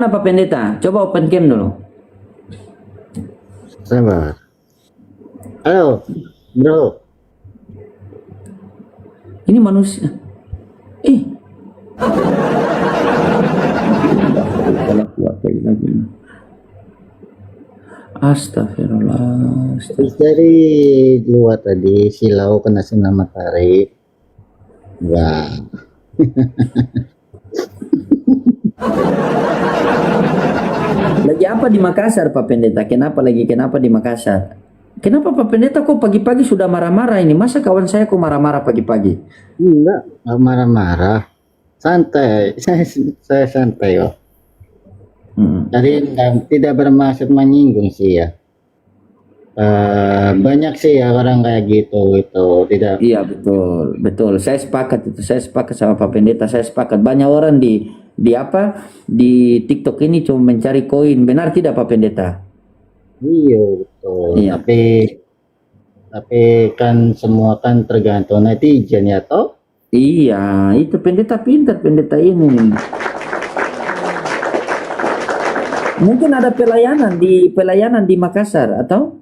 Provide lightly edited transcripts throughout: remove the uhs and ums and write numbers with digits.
Apa pendeta? Coba open cam dulu. Sabar. Halo, bro. Ini manusia. Astagfirullah. Habis dari luar tadi silau kena sinar matahari. Wah. Lagi apa di Makassar, Pak Pendeta? Kenapa di Makassar? Kenapa Pak Pendeta kok pagi-pagi sudah marah-marah ini? Masa kawan saya kok marah-marah pagi-pagi? Enggak marah-marah. Santai. Saya santai kok. Jadi tidak bermaksud menyinggung sih ya. Banyak sih ya orang kayak gitu itu tidak. Iya betul. Saya sepakat itu. Saya sepakat sama Pak Pendeta. Saya sepakat. Banyak orang di di TikTok ini cuma mencari koin. Benar tidak Pak Pendeta? Iya betul. Iya. Tapi kan semua kan tergantung netizen ya toh. Iya, itu pendeta pintar pendeta ini. Mungkin ada pelayanan di Makassar atau?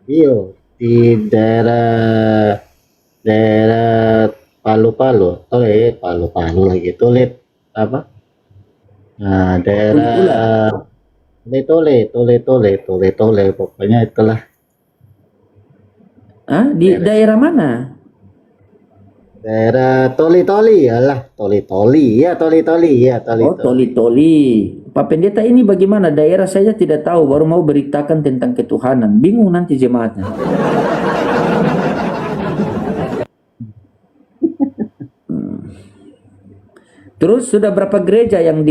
Iya, di daerah Palu-Palu, Palu-Palu lagi, Tolet apa? Nah, daerah Tole, pokoknya itulah. Di daerah mana? Daerah Toli-Toli, ya, Oh, Toli-Toli. Pak Pendeta ini bagaimana? Daerah saya tidak tahu, baru mau beritakan tentang ketuhanan. Bingung nanti jemaatnya. Terus sudah berapa gereja yang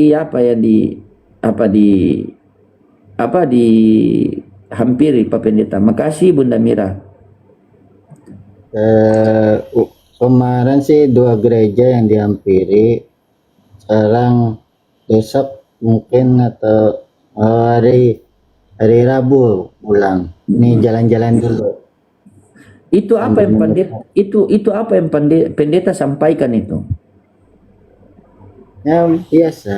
hampiri Pak Pendeta? Makasih Bunda Mira. Kemarin sih 2 gereja yang dihampiri. Sekarang besok mungkin atau hari Rabu pulang. Ini jalan-jalan dulu. Itu apa yang pendeta sampaikan itu? Ya biasa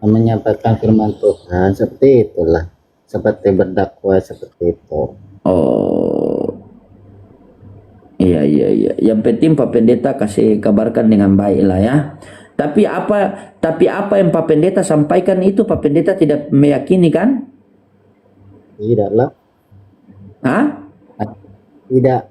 menyampaikan firman Tuhan seperti itulah, seperti berdakwah seperti itu. Oh, iya. Yang penting Pak Pendeta kasih kabarkan dengan baik lah ya. Tapi apa yang Pak Pendeta sampaikan itu Pak Pendeta tidak meyakini kan? Tidak lah. Hah? Tidak.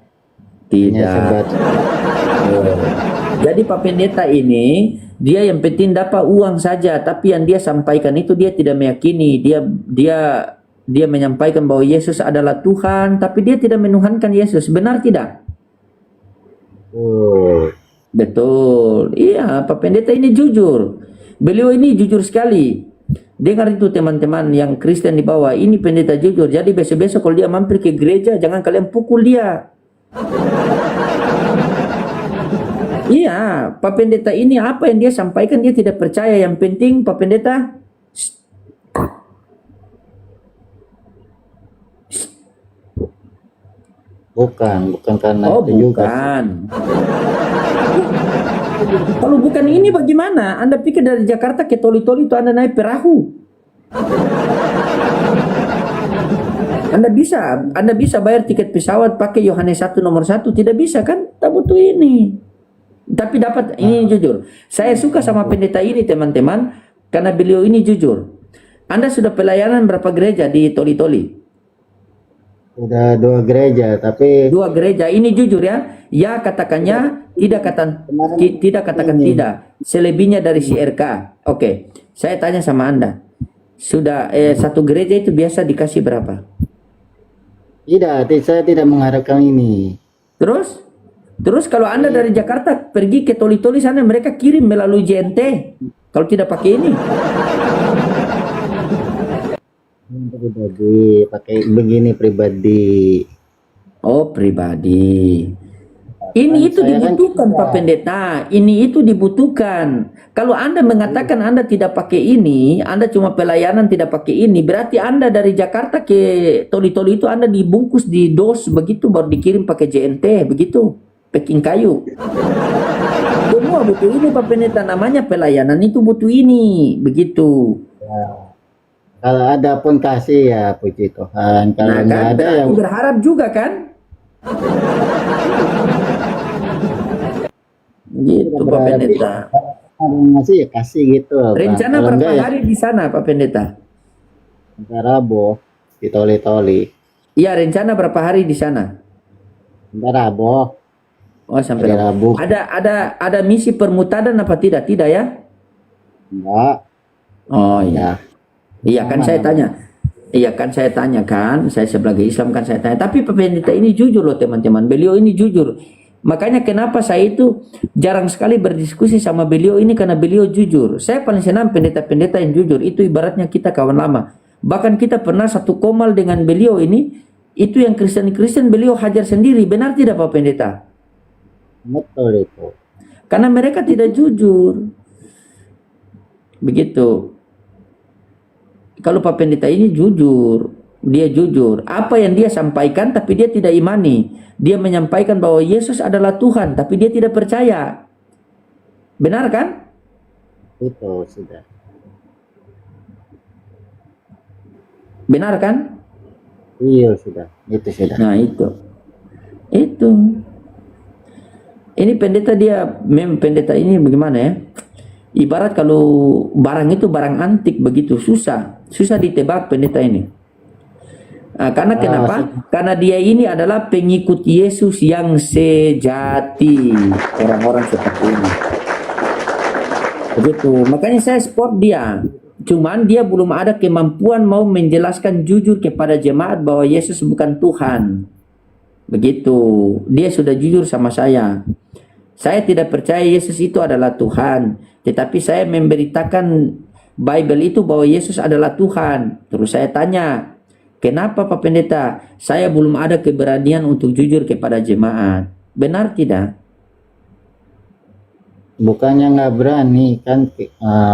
Jadi Pak Pendeta ini dia yang penting dapat uang saja, tapi yang dia sampaikan itu dia tidak meyakini. Dia menyampaikan bahwa Yesus adalah Tuhan, tapi dia tidak menuhankan Yesus. Benar tidak? Betul. Iya, Pak Pendeta ini jujur. Beliau ini jujur sekali. Dengar itu teman-teman yang Kristen di bawah. Ini pendeta jujur. Jadi besok-besok kalau dia mampir ke gereja, jangan kalian pukul dia. Iya, Pak Pendeta ini apa yang dia sampaikan dia tidak percaya. Yang penting Pak Pendeta Bukan karena itu juga. Bukan. Kalau bukan ini bagaimana? Anda pikir dari Jakarta ke Toli-Toli itu Anda naik perahu? Anda bisa bayar tiket pesawat pakai Yohanes 1 nomor 1, tidak bisa kan? Tak butuh ini. Tapi dapat ini jujur. Saya suka sama pendeta ini teman-teman karena beliau ini jujur. Anda sudah pelayanan berapa gereja di Toli-Toli? Udah 2 gereja, tapi 2 gereja. Ini jujur ya. Ya katakannya, tidak katakan tidak. Selebihnya dari CRK. Oke. Saya tanya sama Anda. Sudah 1 gereja itu biasa dikasih berapa? Tidak, saya tidak mengharapkan ini. Terus kalau Anda dari Jakarta pergi ke Toli-Toli sana, mereka kirim melalui JNT. Kalau tidak pakai ini. Pribadi, pakai begini pribadi. Oh, pribadi. Ini itu dibutuhkan Pak Pendeta. Ini itu dibutuhkan. Kalau Anda mengatakan Anda tidak pakai ini, Anda cuma pelayanan tidak pakai ini, berarti Anda dari Jakarta ke Toli-Toli itu Anda dibungkus di dos begitu baru dikirim pakai JNT begitu. Packing kayu. Semua butuh ini Pak Pendeta, namanya pelayanan itu butuh ini, begitu. Ya. Kalau ada pun kasih ya puji Tuhan. Kalau Nah nggak kan ada ya berarti berharap juga kan? Gitu Pak berarti Pendeta. ada yang ngasih ya kasih gitu Bang. Rencana Kalau berapa enggak ya hari di sana Pak Pendeta? sampai Rabu ditoli-toli. Iya, rencana berapa hari di sana? Sampai Rabu. Oh, sampai Hari Rabu. Rabu. Ada misi permutadan apa tidak? Tidak ya? Enggak. Oh iya. Ya. Iya kan Aman, saya aman. tanya. Iya kan saya tanya kan, saya sebagai Islam kan saya tanya. Tapi Pak Pendeta ini jujur loh teman-teman. Beliau ini jujur. Makanya kenapa saya itu jarang sekali berdiskusi sama beliau ini karena beliau jujur. Saya paling senang pendeta-pendeta yang jujur. Itu ibaratnya kita kawan lama. Bahkan kita pernah satu komal dengan beliau ini. Itu yang Kristen-Kristen beliau hajar sendiri. Benar tidak Pak Pendeta? Betul itu. Karena mereka tidak jujur. Begitu. Kalau Pak Pendeta ini jujur, dia jujur. Apa yang dia sampaikan tapi dia tidak imani. Dia menyampaikan bahwa Yesus adalah Tuhan tapi dia tidak percaya. Benar kan? Itu sudah. Benar kan? Iya sudah. Itu sudah. Nah itu. Itu. Ini pendeta pendeta ini bagaimana ya? Ibarat kalau barang itu barang antik begitu susah ditebak pendeta ini. Nah, karena kenapa? Karena dia ini adalah pengikut Yesus yang sejati, orang-orang seperti ini. Begitu. Makanya saya support dia. Cuman dia belum ada kemampuan mau menjelaskan jujur kepada jemaat bahwa Yesus bukan Tuhan. Begitu. Dia sudah jujur sama saya. Saya tidak percaya Yesus itu adalah Tuhan. Tetapi saya memberitakan Bible itu bahwa Yesus adalah Tuhan. Terus saya tanya, kenapa Pak Pendeta? Saya belum ada keberanian untuk jujur kepada jemaat. Benar tidak? Bukannya nggak berani kan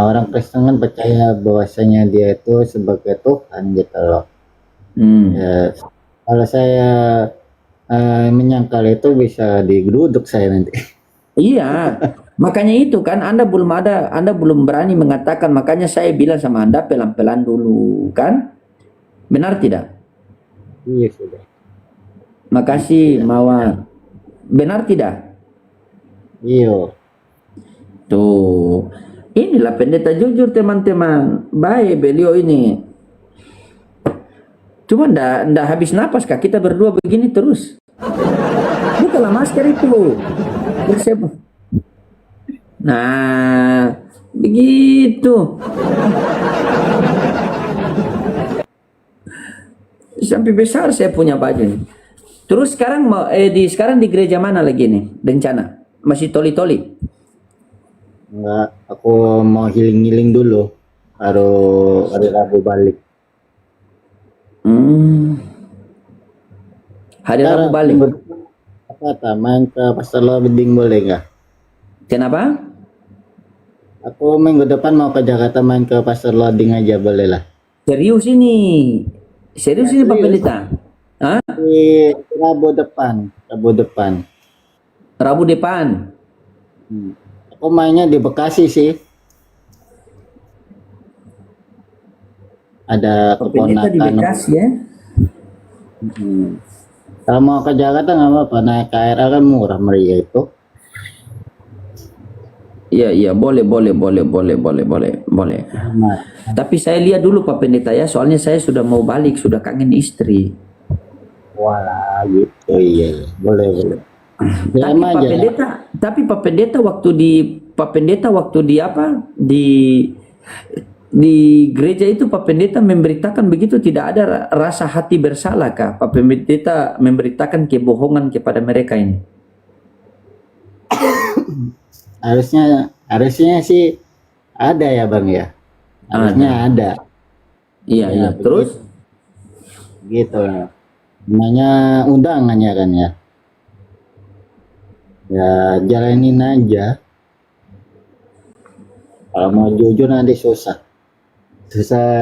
orang Kristen kan percaya bahwasanya dia itu sebagai Tuhan gitu loh. Ya, kalau saya menyangkal itu bisa digeruduk saya nanti. Iya, makanya itu kan Anda belum berani mengatakan, makanya saya bilang sama Anda pelan-pelan dulu, kan? Benar tidak? Iya sudah. Makasih Mawar. Benar tidak? Iya. Tuh. Inilah pendeta jujur teman-teman. Baik beliau ini. Cuma ndak habis napas kak kita berdua begini terus. Bukalah masker itu. Nah, begitu. Sampai besar saya punya baju nih. Terus sekarang sekarang di gereja mana lagi nih? Rencana masih toli-toli? Enggak, aku mau healing dulu. Baru hari Rabu balik. Hari Rabu balik. Kata main ke Pasar Beding boleh nggak? Kenapa? Aku minggu depan mau ke Jakarta main ke Pasar Loading aja boleh lah. Serius ini Pak Pendeta? Hah? Di Rabu depan. Rabu depan. Aku mainnya di Bekasi sih. Ada Pak Pendeta di keponakan. Bekasi ya? Kalau mau ke Jakarta nggak apa-apa, naik KRL kan murah meriah itu. Iya, boleh. Nah, Tapi saya lihat dulu Pak Pendeta ya, soalnya saya sudah mau balik, sudah kangen istri. walah gitu, iya, boleh. Tapi Pak Pendeta waktu di apa di gereja itu Pak Pendeta memberitakan begitu tidak ada rasa hati bersalah kah? Pak Pendeta memberitakan kebohongan kepada mereka ini. Harusnya sih ada ya Bang ya. Harusnya ada. Iya, Ya, terus gitu lah. Namanya undangannya kan ya. Ya jalanin aja. Kalau mau jujur nanti susah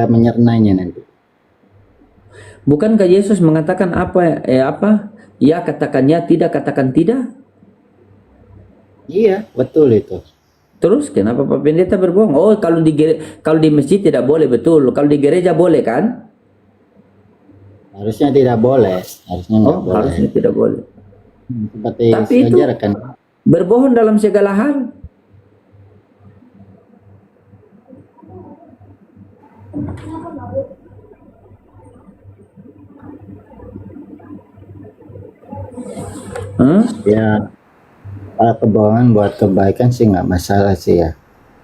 menyernanya nanti. bukankah Yesus mengatakan apa? Ya katakan ya, tidak katakan tidak. Iya betul itu. Terus kenapa Pak Pendeta berbohong? Oh, kalau di masjid tidak boleh, betul. Kalau di gereja boleh kan? Harusnya tidak boleh, harusnya nggak Oh, boleh. harusnya tidak boleh. Seperti Tapi itu sejarah kan. berbohong dalam segala hal. Ya, kalau kebohongan buat kebaikan sih nggak masalah sih ya.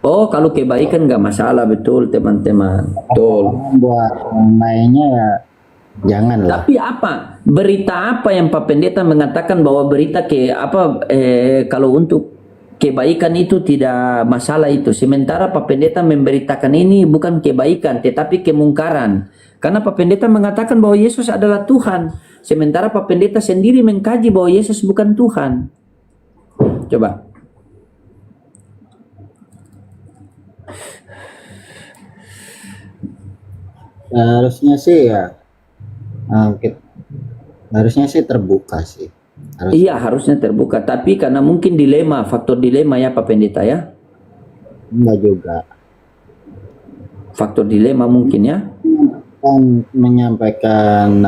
Oh, kalau kebaikan nggak masalah, betul teman-teman. Betul. Buat yang lainnya ya janganlah. Tapi apa berita apa yang Pak Pendeta mengatakan bahwa berita kalau untuk kebaikan itu tidak masalah itu. Sementara Pak Pendeta memberitakan ini bukan kebaikan tetapi kemungkaran. Karena Pak Pendeta mengatakan bahwa Yesus adalah Tuhan. Sementara Pak Pendeta sendiri mengkaji bahwa Yesus bukan Tuhan. Coba. Harusnya sih ya, harusnya sih terbuka sih. Iya, harusnya terbuka. Tapi karena mungkin faktor dilema ya Pak Pendeta ya. Enggak juga. Faktor dilema mungkin ya. Kan menyampaikan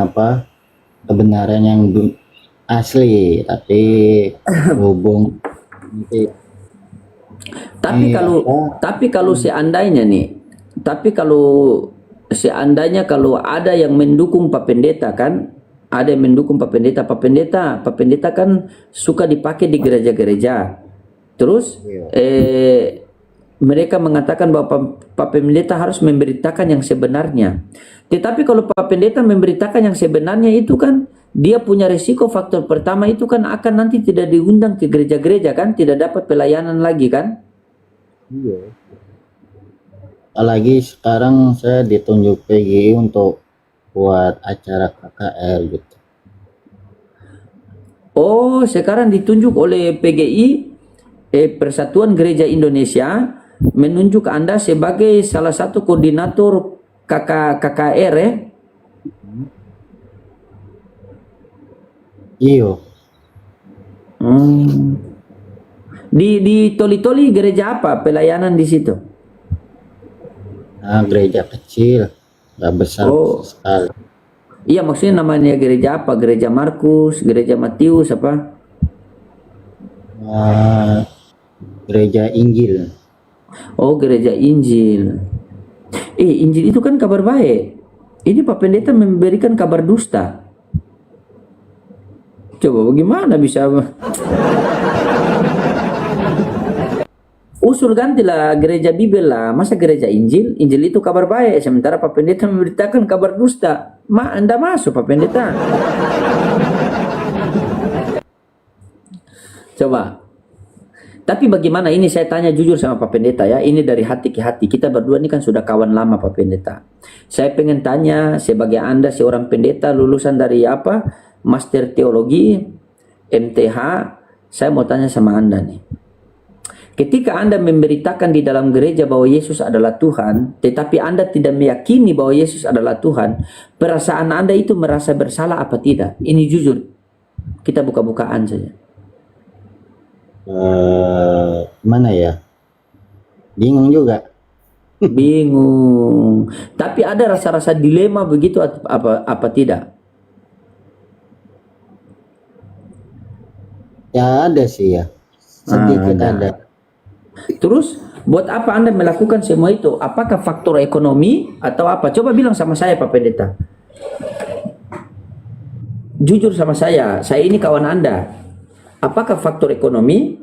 kebenaran yang asli, tapi hubung nanti. Tapi kalau seandainya kalau ada yang mendukung Pak Pendeta kan, ada yang mendukung Pak Pendeta kan suka dipakai di gereja-gereja. Terus mereka mengatakan bahwa Pak Pendeta harus memberitakan yang sebenarnya. Tetapi kalau Pak Pendeta memberitakan yang sebenarnya itu kan dia punya resiko. Faktor pertama itu kan akan nanti tidak diundang ke gereja-gereja kan, tidak dapat pelayanan lagi kan. Iya. Apalagi sekarang saya ditunjuk PGI untuk buat acara KKR gitu. Oh, sekarang ditunjuk oleh PGI, Persatuan Gereja Indonesia, menunjuk Anda sebagai salah satu koordinator KKR ya? Iya. Di Toli-Toli gereja apa pelayanan di situ? Nah, gereja kecil, nggak besar sekali. Iya, maksudnya namanya gereja apa? Gereja Markus, gereja Matius apa? Gereja Injil. Oh, gereja Injil. Injil itu kan kabar baik. Ini Pak Pendeta memberikan kabar dusta. Coba bagaimana bisa? Usul gantilah gereja Bibel lah. Masa gereja Injil? Injil itu kabar baik. Sementara Pak Pendeta memberitakan kabar dusta. Anda masuk Pak Pendeta. Coba. Tapi bagaimana ini saya tanya jujur sama Pak Pendeta ya. Ini dari hati ke hati. Kita berdua ini kan sudah kawan lama Pak Pendeta. Saya pengen tanya sebagai Anda seorang pendeta lulusan dari Master Teologi, MTH. Saya mau tanya sama Anda nih. Ketika Anda memberitakan di dalam gereja bahwa Yesus adalah Tuhan, tetapi Anda tidak meyakini bahwa Yesus adalah Tuhan, perasaan Anda itu merasa bersalah apa tidak? Ini jujur. Kita buka-bukaan saja. Mana ya? Bingung juga. Bingung. Tapi ada rasa-rasa dilema begitu apa tidak? Ya ada sih ya. Sedikit ada. Terus buat apa Anda melakukan semua itu? Apakah faktor ekonomi atau apa? Coba bilang sama saya Pak Pendeta. Jujur sama saya ini kawan Anda. Apakah faktor ekonomi?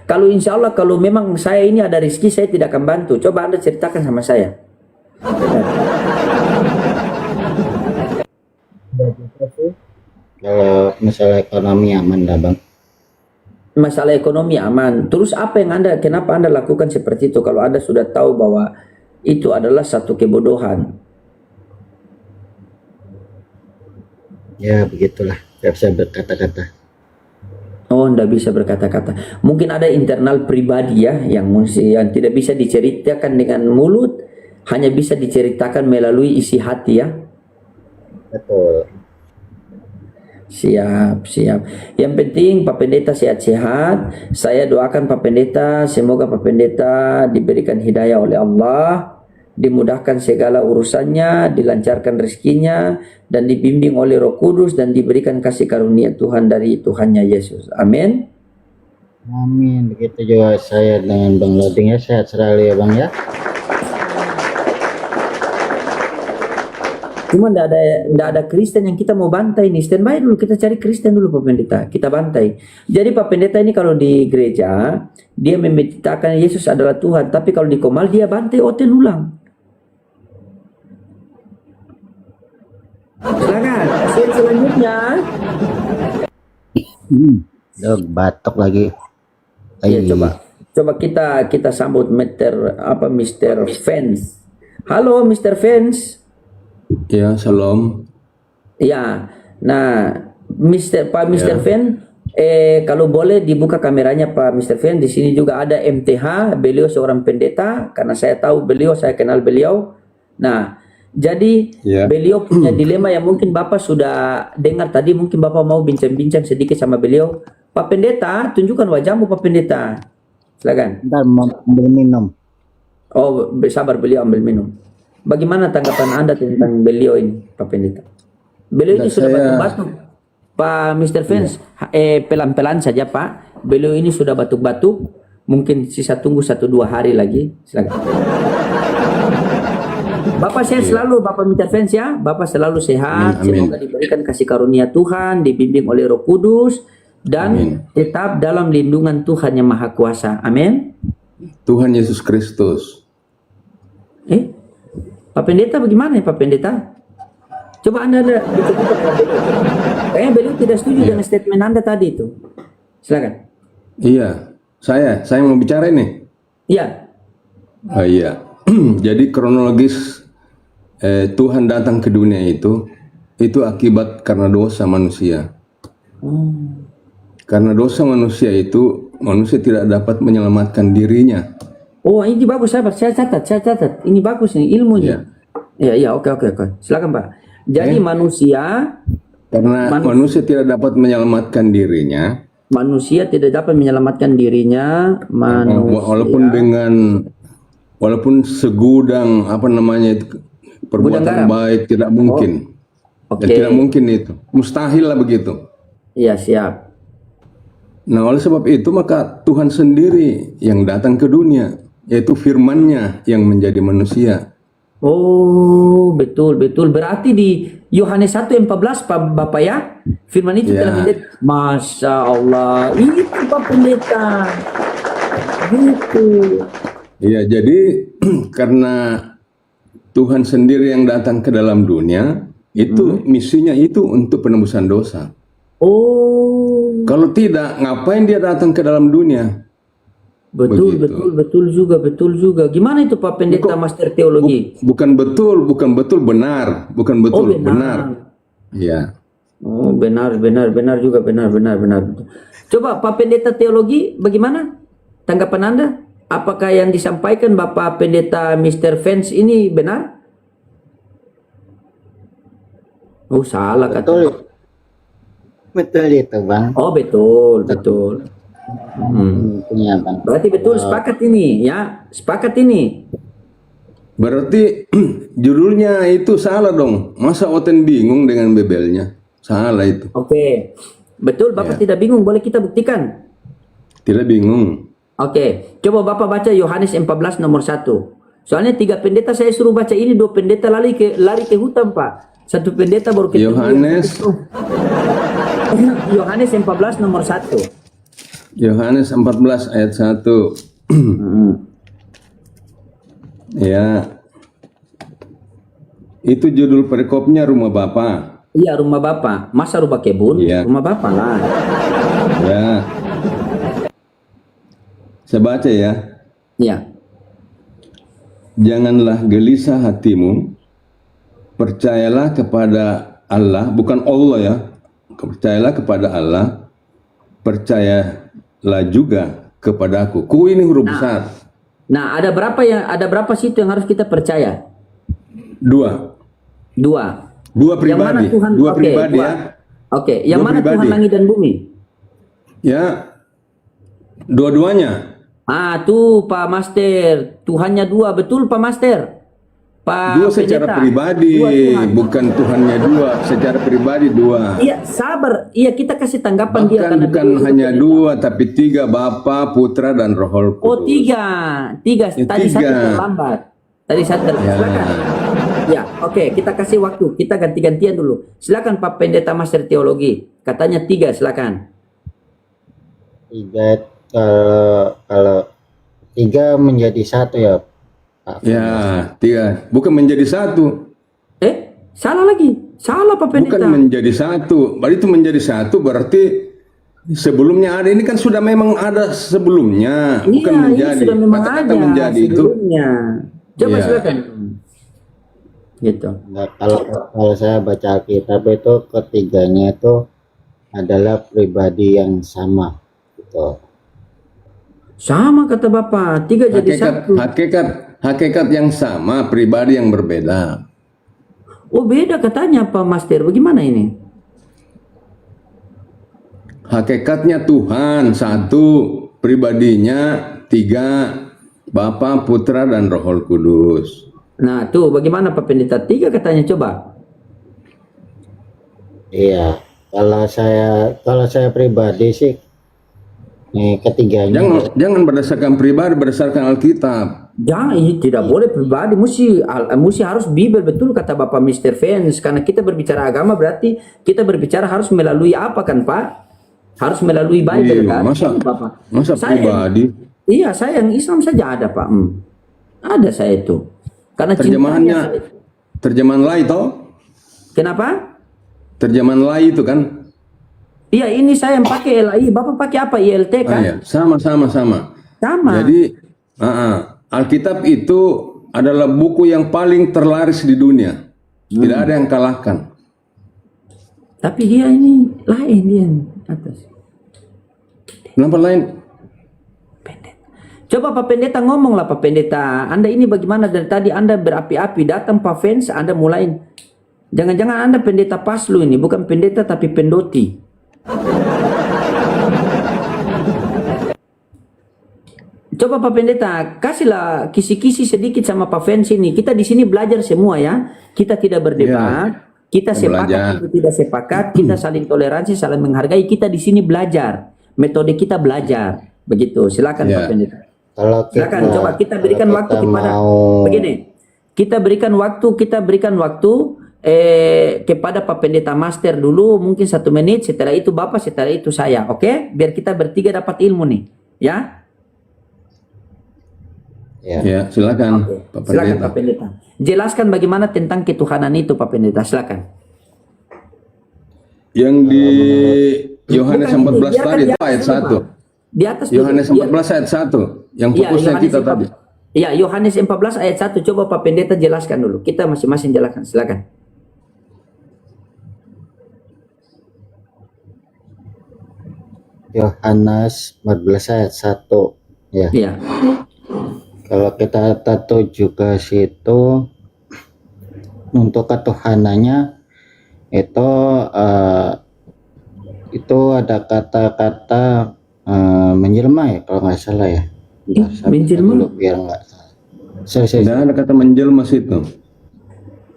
Kalau insya Allah kalau memang saya ini ada rezeki, saya tidak akan bantu. Coba Anda ceritakan sama saya. Kalau masalah ekonomi aman dah Bang. Masalah ekonomi aman. Terus kenapa Anda lakukan seperti itu kalau Anda sudah tahu bahwa itu adalah satu kebodohan? Ya begitulah, nggak bisa berkata-kata. Oh, nggak bisa berkata-kata. Mungkin ada internal pribadi ya yang tidak bisa diceritakan dengan mulut, hanya bisa diceritakan melalui isi hati ya. Betul. Siap, siap. Yang penting Pak Pendeta sehat-sehat. Saya doakan Pak Pendeta, semoga Pak Pendeta diberikan hidayah oleh Allah, dimudahkan segala urusannya, dilancarkan rezekinya, dan dibimbing oleh Roh Kudus, dan diberikan kasih karunia Tuhan dari Tuhannya Yesus. Amin. Amin. Begitu juga saya dengan Bang Loding ya, sehat selalu ya Bang ya. Cuma ndak ada Kristen yang kita mau bantai nih. Standby dulu, kita cari Kristen dulu Pak Pendeta. Kita bantai. Jadi Pak Pendeta ini kalau di gereja, dia memberitakan Yesus adalah Tuhan. Tapi kalau di Komal, dia bantai Oten ulang. Silakan, pasien selanjutnya. Dok, batok lagi. Ya, coba kita sambut Mr. Fans. Halo Mr. Fans. Ya, salam. Ya, nah Pak Mr. Ya. Fen, kalau boleh dibuka kameranya Pak Mr. Fen. Di sini juga ada MTH, beliau seorang pendeta, karena saya tahu beliau, saya kenal beliau. Nah, jadi Ya. beliau punya dilema yang mungkin Bapak sudah dengar tadi, mungkin Bapak mau bincang-bincang sedikit sama beliau. Pak Pendeta, tunjukkan wajahmu Pak Pendeta. Silakan. Bentar, mau ambil minum. Oh, sabar, beliau ambil minum. Bagaimana tanggapan Anda tentang beliau ini, Pak Pendeta? Beliau ini sudah batuk-batuk, Pak Mr. Fans. Pelan-pelan saja, Pak. Beliau ini sudah batuk-batuk. Mungkin sisa tunggu 1-2 hari lagi. Silakan. Bapak sehat selalu, Bapak Mr. Fans ya. Bapak selalu sehat. Amin. Semoga diberikan kasih karunia Tuhan, dibimbing oleh Roh Kudus, dan tetap dalam lindungan Tuhan yang Maha Kuasa. Amin. Tuhan Yesus Kristus. Pak Pendeta bagaimana ya Pak Pendeta? Coba Anda kayaknya beliau tidak setuju dengan statement Anda tadi itu. Silakan. Iya, saya mau bicara ini. Iya. Oh, iya. Jadi kronologis Tuhan datang ke dunia itu akibat karena dosa manusia. Karena dosa manusia itu, manusia tidak dapat menyelamatkan dirinya. Oh, ini bagus, saya catat. Ini bagus nih ilmunya. Iya, oke. Silakan Pak. Jadi manusia manusia tidak dapat menyelamatkan dirinya. Manusia tidak dapat menyelamatkan dirinya. Walaupun segudang perbuatan baik tidak mungkin. Tidak mungkin itu. Mustahil lah begitu. Iya, siap. Nah, oleh sebab itu maka Tuhan sendiri yang datang ke dunia, yaitu firman-Nya yang menjadi manusia. Oh, betul. Berarti di Yohanes 1:14 Bapak ya, firman itu telah menjadi. Masya Allah, itu Pak Pendeta. Gitu. Iya, jadi karena Tuhan sendiri yang datang ke dalam dunia, itu misinya itu untuk penebusan dosa. Oh. Kalau tidak, ngapain dia datang ke dalam dunia? Betul juga. Gimana itu Pak Pendeta Master Teologi? Bukan betul, benar. Benar. Iya. Oh, benar juga, benar. Coba Pak Pendeta Teologi, bagaimana tanggapan Anda? Apakah yang disampaikan Bapak Pendeta Mr. Fans ini benar? Oh, salah kata. Betul itu Bang. Oh, betul. Punya Bang. Berarti betul, sepakat ini ya, Berarti judulnya itu salah dong. Masa Oten bingung dengan bebelnya? Salah itu. Oke. Betul, Bapak tidak bingung, boleh kita buktikan. Tidak bingung. Oke, coba Bapak baca Yohanes 14 nomor 1. Soalnya 3 pendeta saya suruh baca ini, 2 pendeta lari ke hutan, Pak. 1 pendeta baru ketemu. Yohanes 14 nomor 1. Yohanes 14 ayat 1. Ya. Itu judul perikopnya Rumah Bapa. Iya, Rumah Bapa. Masa rumah kebun? Ya. Rumah Bapa lah. Ya. Saya baca ya. Iya. Janganlah gelisah hatimu. Percayalah kepada Allah, bukan Allah ya. Percayalah kepada Allah. Percayalah juga kepadaku. Ku ini huruf besar. Nah, ada berapa situ yang harus kita percaya? 2. 2. Dua pribadi. Tuhan, Dua pribadi ya. Oke, yang Dua mana Tuhan pribadi. langit dan bumi? Ya, dua-duanya. Tuh Pak Master, Tuhannya dua, betul Pak Master? Pak Dua secara Pendeta, pribadi, dua Tuhan. bukan Tuhannya dua. Secara pribadi dua. Iya, sabar. Iya, kita kasih tanggapan dia Bahkan karena bukan beliau hanya pendeta. dua, tapi tiga, Bapa, Putra, dan Roh Kudus. Oh, tiga. Ya, Tadi satu tiga. terlambat. Tadi satu terlambat. Ya. Silakan. Ya, oke. Kita kasih waktu. Kita ganti-gantian dulu. Silakan Pak Pendeta Master Teologi. Katanya tiga, silakan. Tiga, kalau tiga menjadi satu ya Pak. Ya, tiga. Bukan menjadi satu. Salah lagi. Salah Pak Pendeta. Bukan menjadi satu. Berarti itu menjadi satu berarti sebelumnya ada. Ini kan sudah memang ada sebelumnya. Bukan Iya, menjadi. ini sudah memang Kata-kata ada menjadi itu. sebelumnya. Coba Iya. silakan. Gitu. Nah, kalau saya baca Alkitab itu ketiganya itu adalah pribadi yang sama gitu. Sama kata Bapak. Tiga jadi satu. Hakikat yang sama, pribadi yang berbeda. Oh, beda katanya Pak Master. Bagaimana ini? Hakikatnya Tuhan satu, pribadinya tiga, Bapa, Putra, dan Roh Kudus. Nah, tuh bagaimana Pak Pendeta? Tiga katanya, coba. Iya, kalau saya pribadi sih ketiganya Jangan berdasarkan pribadi, berdasarkan Alkitab. Jangan, ini tidak boleh pribadi, mesti harus Bible, betul kata Bapak Mr. Fans. Karena kita berbicara agama berarti kita berbicara harus melalui apa kan Pak? Harus melalui Bible Iya, kan? masa Saya- pribadi? Iya, saya yang Islam saja ada Pak. Ada saya itu. Karena Terjemahannya, cintanya terjemahan lain toh? Kenapa? Terjemahan lain itu kan? Iya, ini saya yang pakai LAI. Bapak pakai apa? ILT kan? Iya, sama. Sama. Jadi, Alkitab itu adalah buku yang paling terlaris di dunia. Tidak ada yang kalahkan. Tapi dia ini lain, dia yang atas. Kenapa lain? Coba Pak Pendeta ngomonglah Pak Pendeta. Anda ini bagaimana dari tadi Anda berapi-api datang Pak Fans Anda mulai. Jangan-jangan Anda pendeta paslu ini, bukan pendeta tapi pendoti. Coba Pak Pendeta, kasihlah kisi-kisi sedikit sama Pak Fans ini. Kita di sini belajar semua ya. Kita tidak berdebat. Kita sepakat belajar. atau tidak sepakat, kita saling toleransi, saling menghargai. Kita di sini belajar. Metode kita belajar. Begitu. Silakan Pak Pendeta. Silakan coba kita berikan waktu kepada begini. Kita berikan waktu kepada Pak Pendeta Master dulu mungkin 1 menit, setelah itu Bapak, setelah itu saya, oke? Biar kita bertiga dapat ilmu nih, ya? Ya, silakan Pak Silakan Pendeta. Pak Pendeta. Jelaskan bagaimana tentang ketuhanan itu Pak Pendeta, silakan. Yang di Yohanes Bukan, 14 tadi itu di atas ayat dulu, 1. Pak. Di atas dulu. Yohanes 14 ayat 1 yang Iya, fokusnya Yohanes kita 14. tadi. Iya, Yohanes 14 ayat 1. Coba Pak Pendeta jelaskan dulu. Kita masing-masing jelaskan, silakan. Yohanes 14 ayat 1 ya. Iya. Kalau kita tahu juga situ untuk ketuhanannya itu ada kata-kata menjelma ya kalau nggak salah ya. Bentar, saya baca menjelma? dulu biar nggak salah. Sorry. Tidak ada kata menjelma situ.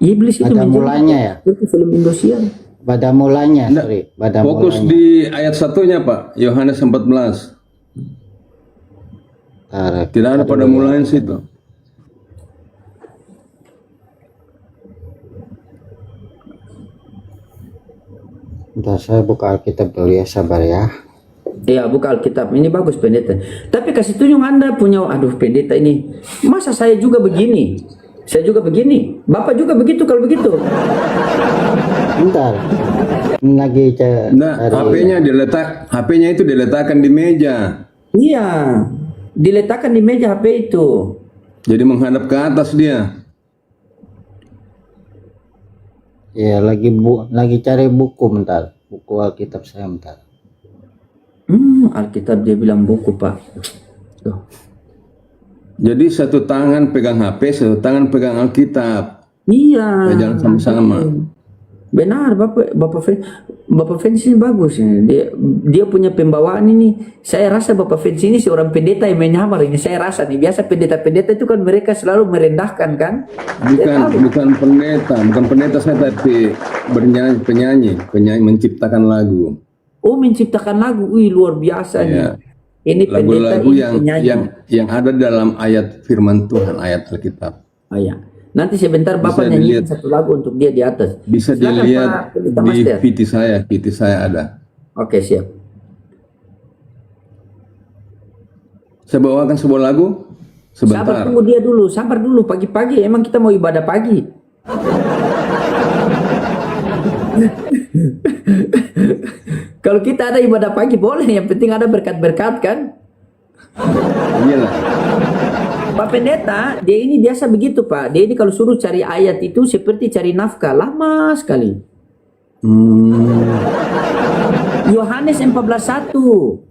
Iblis itu Pada menjelma. mulanya ya. Itu film Indosiar. Pada mulanya, Nggak, sorry. Pada Fokus mulanya. di ayat 1-nya Pak, Yohanes 14. Tidak ada pada mulanya situ. Bentar, saya buka Alkitab dulu ya, sabar ya. Iya, buka Alkitab. Ini bagus Pendeta. Tapi kasih tunjuk Anda punya, aduh Pendeta ini. Masa saya juga begini? Saya juga begini. Bapak juga begitu kalau begitu. Bentar. Lagi Nah, HP-nya itu diletakkan di meja. Iya. Diletakkan di meja HP itu. Jadi menghadap ke atas dia. Ya, lagi cari buku bentar. Buku Alkitab saya bentar. Alkitab dia bilang buku, Pak. Tuh. Jadi satu tangan pegang HP, satu tangan pegang Alkitab. Iya. Jangan sama-sama. Benar, Bapak Fens ini bagus ini. Dia punya pembawaan ini. Saya rasa Bapak Fens ini seorang pendeta yang menyamar ini. Saya rasa nih, biasa pendeta-pendeta itu kan mereka selalu merendahkan kan? Bukan pendeta saya, tapi penyanyi menciptakan lagu. Oh, menciptakan lagu. Wih, luar biasa nih. Ya. Ini pendeta Lagu-lagu ini penyanyi. yang ada dalam ayat firman Tuhan, ayat Alkitab. Oh, ya. Nanti sebentar Bapak Bisa nyanyiin dilihat. satu lagu untuk dia di atas. Bisa Silakan, dilihat Pak Pendeta di Master. PT saya ada. Oke, siap. Saya bawakan sebuah lagu Sabar, sebentar. tunggu dia dulu. Sabar dulu, pagi-pagi. Emang kita mau ibadah pagi. Kalau kita ada ibadah pagi boleh, yang penting ada berkat-berkat kan. Iyalah. Pak Pendeta, dia ini biasa begitu Pak. Dia ini kalau suruh cari ayat itu seperti cari nafkah, lama sekali. Yohanes 14:1.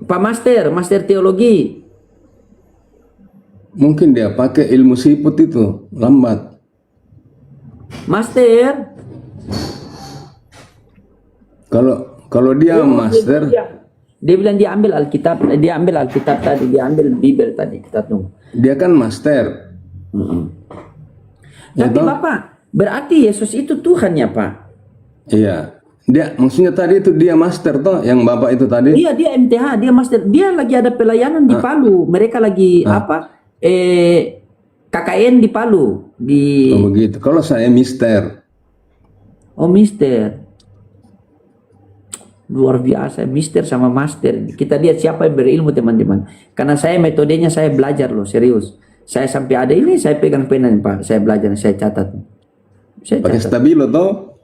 Pak Master teologi. Mungkin dia pakai ilmu siput itu, lambat. Master. Kalau dia master, Dia bilang dia ambil Alkitab tadi, dia ambil Bible tadi. Kita tunggu. dia kan master. Ya Tapi toh? Bapak, berarti Yesus itu Tuhan ya Pak? Iya. Dia maksudnya tadi itu dia master toh, yang Bapak itu tadi. Iya, dia MTH, dia Master. Dia lagi ada pelayanan di Palu. Mereka lagi KKN di Palu. Oh begitu. Kalau saya mister. Oh, Mister. Luar biasa, Mister sama Master. Kita lihat siapa yang berilmu teman-teman. Karena saya metodenya saya belajar loh, serius. Saya sampai ada ini, saya pegang pena nih Pak. Saya belajar, saya catat. Pakai stabilo toh?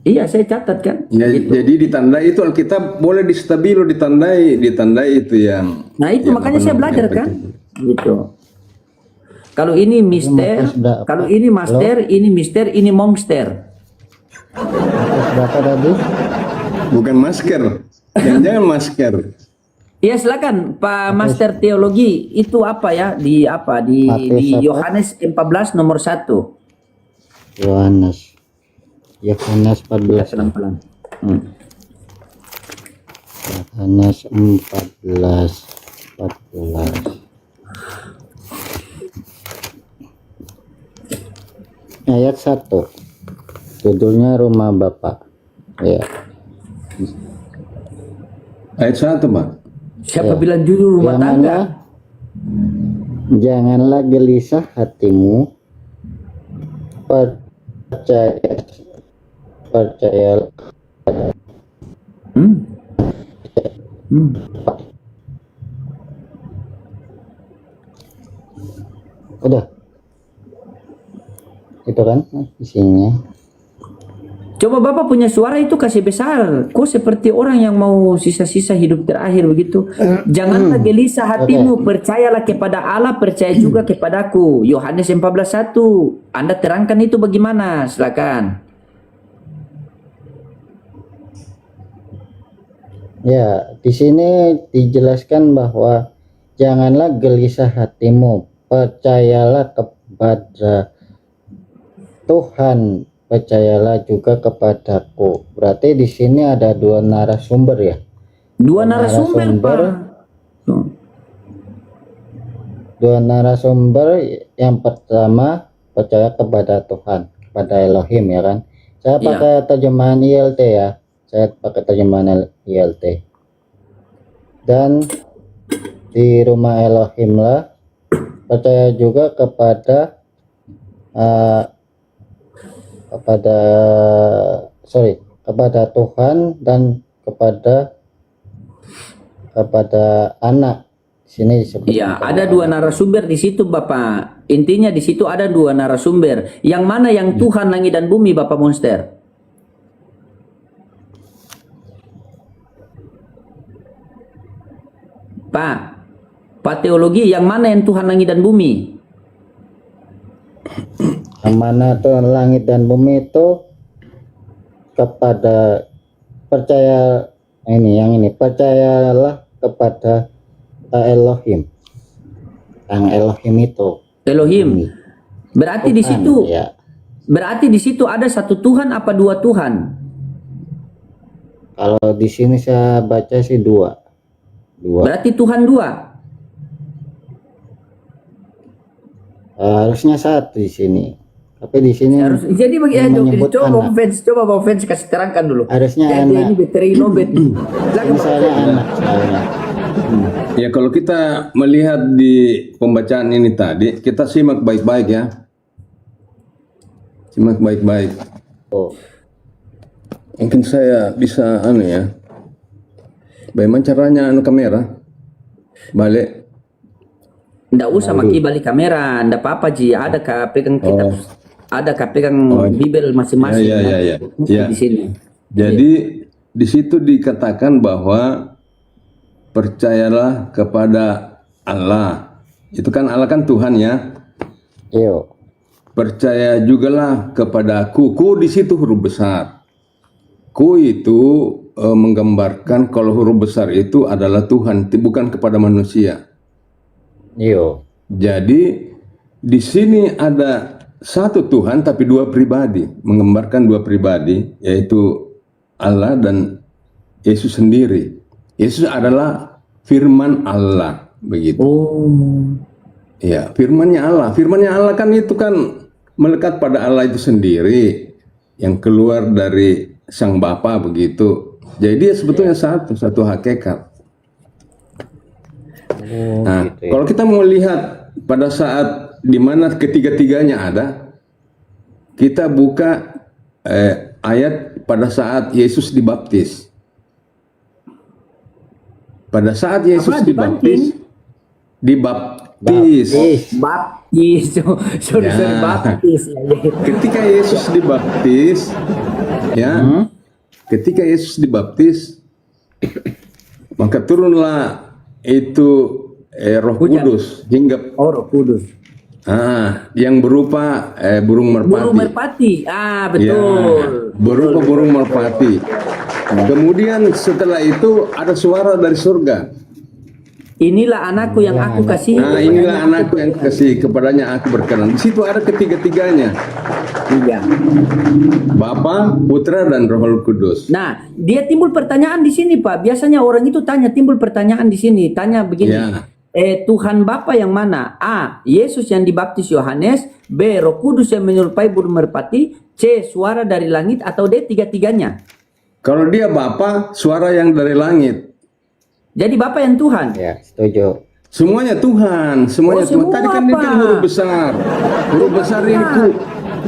Iya, saya catat kan. Ya, Gitu. jadi ditandai itu Alkitab boleh di stabilo ditandai itu yang. Nah itu yang makanya apa saya namanya, belajar yang kan. penting. Gitu. Kalau ini Mister, kalau ini Master, ini Mister, ini Monster. Berapa tadi? Bukan masker. Jangan masker. Iya silakan Pak Master Teologi, itu apa ya di Matius apa? Yohanes 14 nomor 1. Yohanes 14. Pelan-pelan. Yohanes 14. Ayat 1. Judulnya Rumah Bapa. Ya. Ayat 1, Pak. Siapa Ya. bilang judul rumah tangga? Janganlah gelisah hatimu. Percayalah. Udah. Itu kan isinya. Coba Bapak punya suara itu kasih besar. Kok seperti orang yang mau sisa-sisa hidup terakhir begitu. Janganlah gelisah hatimu, percayalah kepada Allah, percaya juga kepadaku. Yohanes 14:1. Anda terangkan itu bagaimana? Silakan. Ya, di sini dijelaskan bahwa janganlah gelisah hatimu, percayalah kepada Tuhan, percayalah juga kepadaku. Berarti di sini ada dua narasumber ya. Dua narasumber, Pak. Dua narasumber, yang pertama percaya kepada Tuhan, kepada Elohim ya kan. Saya pakai terjemahan ILT ya. Saya pakai terjemahan ILT. Dan di rumah Elohim lah, percaya juga kepada Tuhan dan kepada anak. Sini disebut. Iya, ada dua narasumber di situ, Bapak. Intinya di situ ada dua narasumber. Yang mana yang Tuhan langit dan bumi, Bapak Monster? Pak Teologi, yang mana yang Tuhan langit dan bumi? Yang mana Tuhan langit dan bumi itu kepada percayalah kepada Elohim. Yang Elohim itu. Elohim. Berarti di situ Ya. Berarti di situ ada satu Tuhan apa dua Tuhan? Kalau di sini saya baca sih dua. Berarti Tuhan dua. Harusnya satu di sini. Tapi di sini Jadi menyebut coba anak. Bang Fens kasih terangkan dulu. Harusnya Jadi anak. ini beteri lobet. Ini soalnya anak soalnya. Ya kalau kita melihat di pembacaan ini tadi, kita simak baik-baik ya. Simak baik-baik. Oh, Mungkin saya bisa ya. Bagaimana caranya kamera? Balik. Nggak usah maki balik kamera, nggak apa-apa Ji. Ada pegang kitab, ada pegang Bible masing-masing. Ya. Di sini. Jadi di situ dikatakan bahwa percayalah kepada Allah. Itu kan Allah kan Tuhan ya. iyo. Percaya jugalah kepadaku. Ku di situ huruf besar. Ku itu menggambarkan kalau huruf besar itu adalah Tuhan, bukan kepada manusia. Iyo. Jadi di sini ada satu Tuhan tapi dua pribadi, menggambarkan dua pribadi, yaitu Allah dan Yesus sendiri. Yesus adalah firman Allah, begitu. Oh. Ya, firman-Nya Allah. Firman-Nya Allah kan itu kan melekat pada Allah itu sendiri yang keluar dari Sang Bapa begitu. Jadi sebetulnya satu hakikat. Nah, Gitu ya. kalau kita mau lihat pada saat di mana ketiga-tiganya ada, kita buka ayat pada saat Yesus dibaptis. Pada saat Yesus dibaptis, Baptis, sorry, Ya. baptis. ketika Yesus dibaptis, ya, ketika Yesus dibaptis, maka turunlah itu Roh Hujan. Kudus hingga Oh, Roh Kudus. yang berupa burung merpati. Burung merpati. Ah, betul. Ya, berupa burung merpati. Kemudian setelah itu ada suara dari surga. Inilah anakku yang aku kasih. Nah, inilah anakku yang kasih, kepadanya aku berkenan. Di situ ada ketiga-tiganya. Iya. Bapa, Putra, dan Roh Kudus. Nah, dia timbul pertanyaan di sini, Pak. Biasanya orang itu timbul pertanyaan di sini. Tanya begini. Ya. Tuhan Bapa yang mana? A. Yesus yang dibaptis Yohanes. B. Roh Kudus yang menyerupai burung merpati. C. Suara dari langit. Atau D. Tiga-tiganya. Kalau dia Bapa, suara yang dari langit. Jadi Bapa yang Tuhan. Ya, setuju. Semuanya Tuhan, semuanya Oh, Tuhan. semua, Tadi kan dia Pak. huruf besar. Huruf besar itu.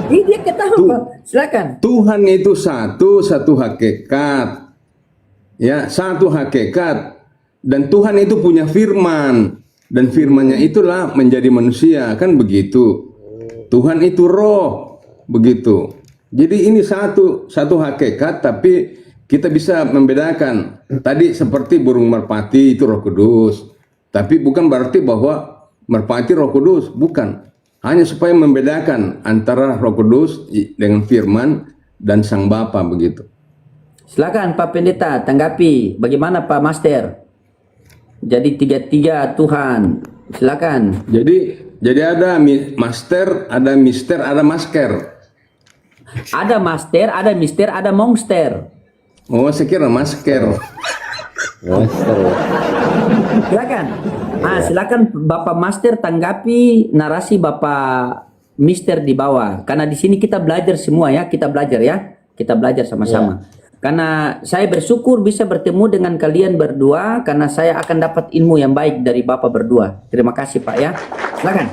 Ini dia ketahui, Pak. Silakan. Tuhan itu satu hakikat. Ya, satu hakikat. Dan Tuhan itu punya firman. Dan firman-Nya itulah menjadi manusia, kan begitu. Tuhan itu roh, begitu. Jadi ini satu hakikat, tapi kita bisa membedakan. Tadi seperti burung merpati itu Roh Kudus. Tapi bukan berarti bahwa merpati Roh Kudus, bukan. Hanya supaya membedakan antara Roh Kudus dengan firman dan Sang Bapa begitu. Silakan Pak Pendeta tanggapi. Bagaimana Pak Master? Jadi tiga-tiga Tuhan. Silakan. Jadi ada master, ada mister, ada masker. Ada master, ada mister, ada monster. Oh, saya kira masker. Monster. Silakan. Silakan Bapak Master tanggapi narasi Bapak Mister di bawah. Karena di sini kita belajar semua ya, kita belajar ya. Kita belajar sama-sama. Karena saya bersyukur bisa bertemu dengan kalian berdua karena saya akan dapat ilmu yang baik dari Bapak berdua. Terima kasih Pak ya. Silakan.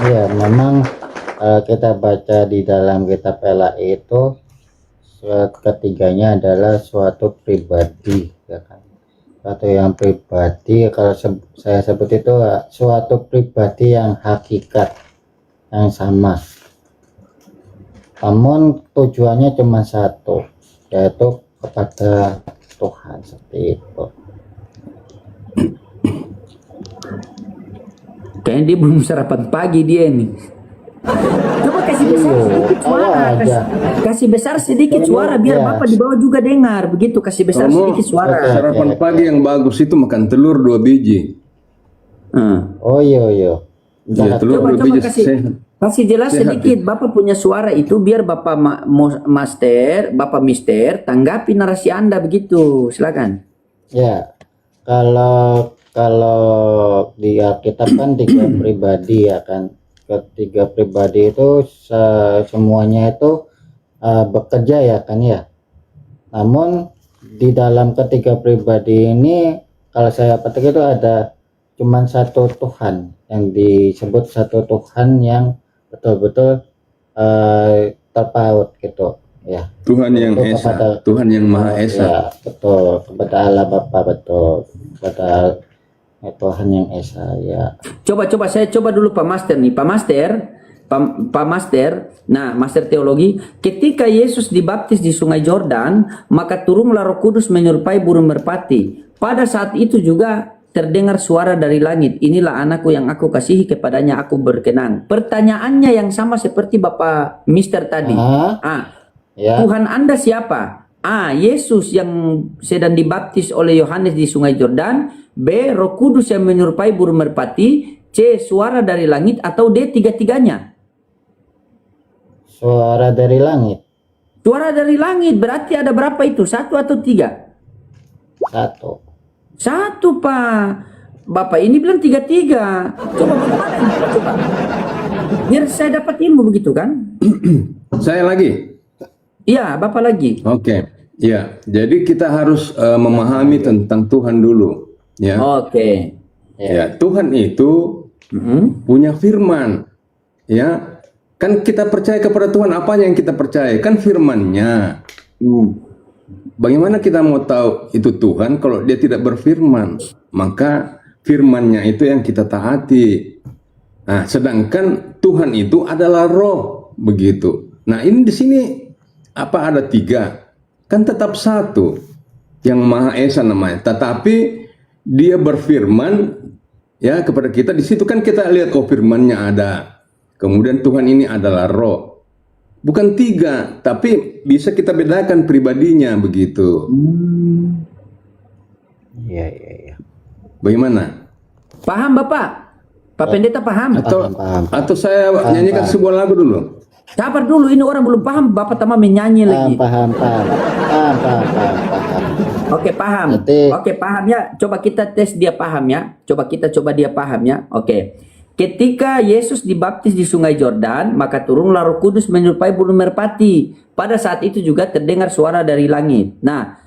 Iya, memang kita baca di dalam kitab LAI itu ketiganya adalah suatu pribadi, ya kan? Suatu yang pribadi, kalau saya sebut itu suatu pribadi yang hakikat yang sama. Namun tujuannya cuma satu, yaitu kepada Tuhan, seperti itu. Kayaknya dia belum sarapan pagi dia nih. Coba kasih besar sedikit suara, kasih besar sedikit suara biar Bapak di bawah juga dengar. Begitu kasih besar sedikit suara. Sarapan pagi yang bagus itu makan telur 2 biji. Oh iya. Ya, telur Coba 2 biji kasih sehat. Kasih jelas Sehat, sedikit, Bapak punya suara itu biar Bapak Bapak Mister tanggapi narasi Anda begitu. Silakan. Ya, kalau kalau di Alkitab kan tiga pribadi ya kan. Ketiga pribadi itu semuanya itu bekerja ya kan ya. Namun di dalam ketiga pribadi ini kalau saya petik itu ada cuman satu Tuhan yang disebut satu Tuhan yang betul-betul terpaut gitu ya. Tuhan yang Itu Esa, kepada Tuhan yang Maha Esa. ya betul, kepada Allah Bapa, betul, kepada Tuhan yang Esa ya. Coba saya coba dulu Pak Master nih, Pak Master. Nah, Master Teologi, ketika Yesus dibaptis di Sungai Yordan, maka turunlah Roh Kudus menyerupai burung merpati. Pada saat itu juga terdengar suara dari langit, inilah anakku yang aku kasihi, kepadanya aku berkenan. Pertanyaannya yang sama seperti Bapak Mister tadi. Ya. Tuhan Anda siapa? A. Yesus yang sedang dibaptis oleh Yohanes di Sungai Yordan. B. Roh Kudus yang menyerupai burung merpati. C. Suara dari langit. Atau D. Tiga-tiganya. Suara dari langit. Suara dari langit berarti ada berapa itu? 1 atau 3? 1. 1, Pak. Bapak ini bilang 3-3. Coba. Biar saya dapat ilmu begitu kan? Saya lagi. Iya, Bapak lagi. Oke. Ya, jadi kita harus memahami tentang Tuhan dulu, ya. Oke. Ya, Tuhan itu punya firman. Ya. Kan kita percaya kepada Tuhan, apa yang kita percaya? Kan firman-Nya. Bagaimana kita mau tahu itu Tuhan kalau dia tidak berfirman? Maka firman-Nya itu yang kita taati. Nah, sedangkan Tuhan itu adalah roh, begitu. Nah, ini di sini apa ada 3? Kan tetap satu, yang Maha Esa namanya. Tetapi dia berfirman ya kepada kita. Di situ kan kita lihat firman-Nya ada. Kemudian Tuhan ini adalah roh. Bukan 3, tapi bisa kita bedakan pribadinya begitu. Iya. Bagaimana? Paham Bapak? Pak Pendeta paham? Atau saya nyanyikan sebuah lagu dulu. Sabar dulu, ini orang belum paham, Bapak tambah menyanyi lagi. Paham. Oke, paham. Oke, paham ya. Coba kita tes dia paham ya. Coba dia paham ya. Oke. Ketika Yesus dibaptis di Sungai Yordan, maka turunlah Roh Kudus menyerupai burung merpati. Pada saat itu juga terdengar suara dari langit. Nah,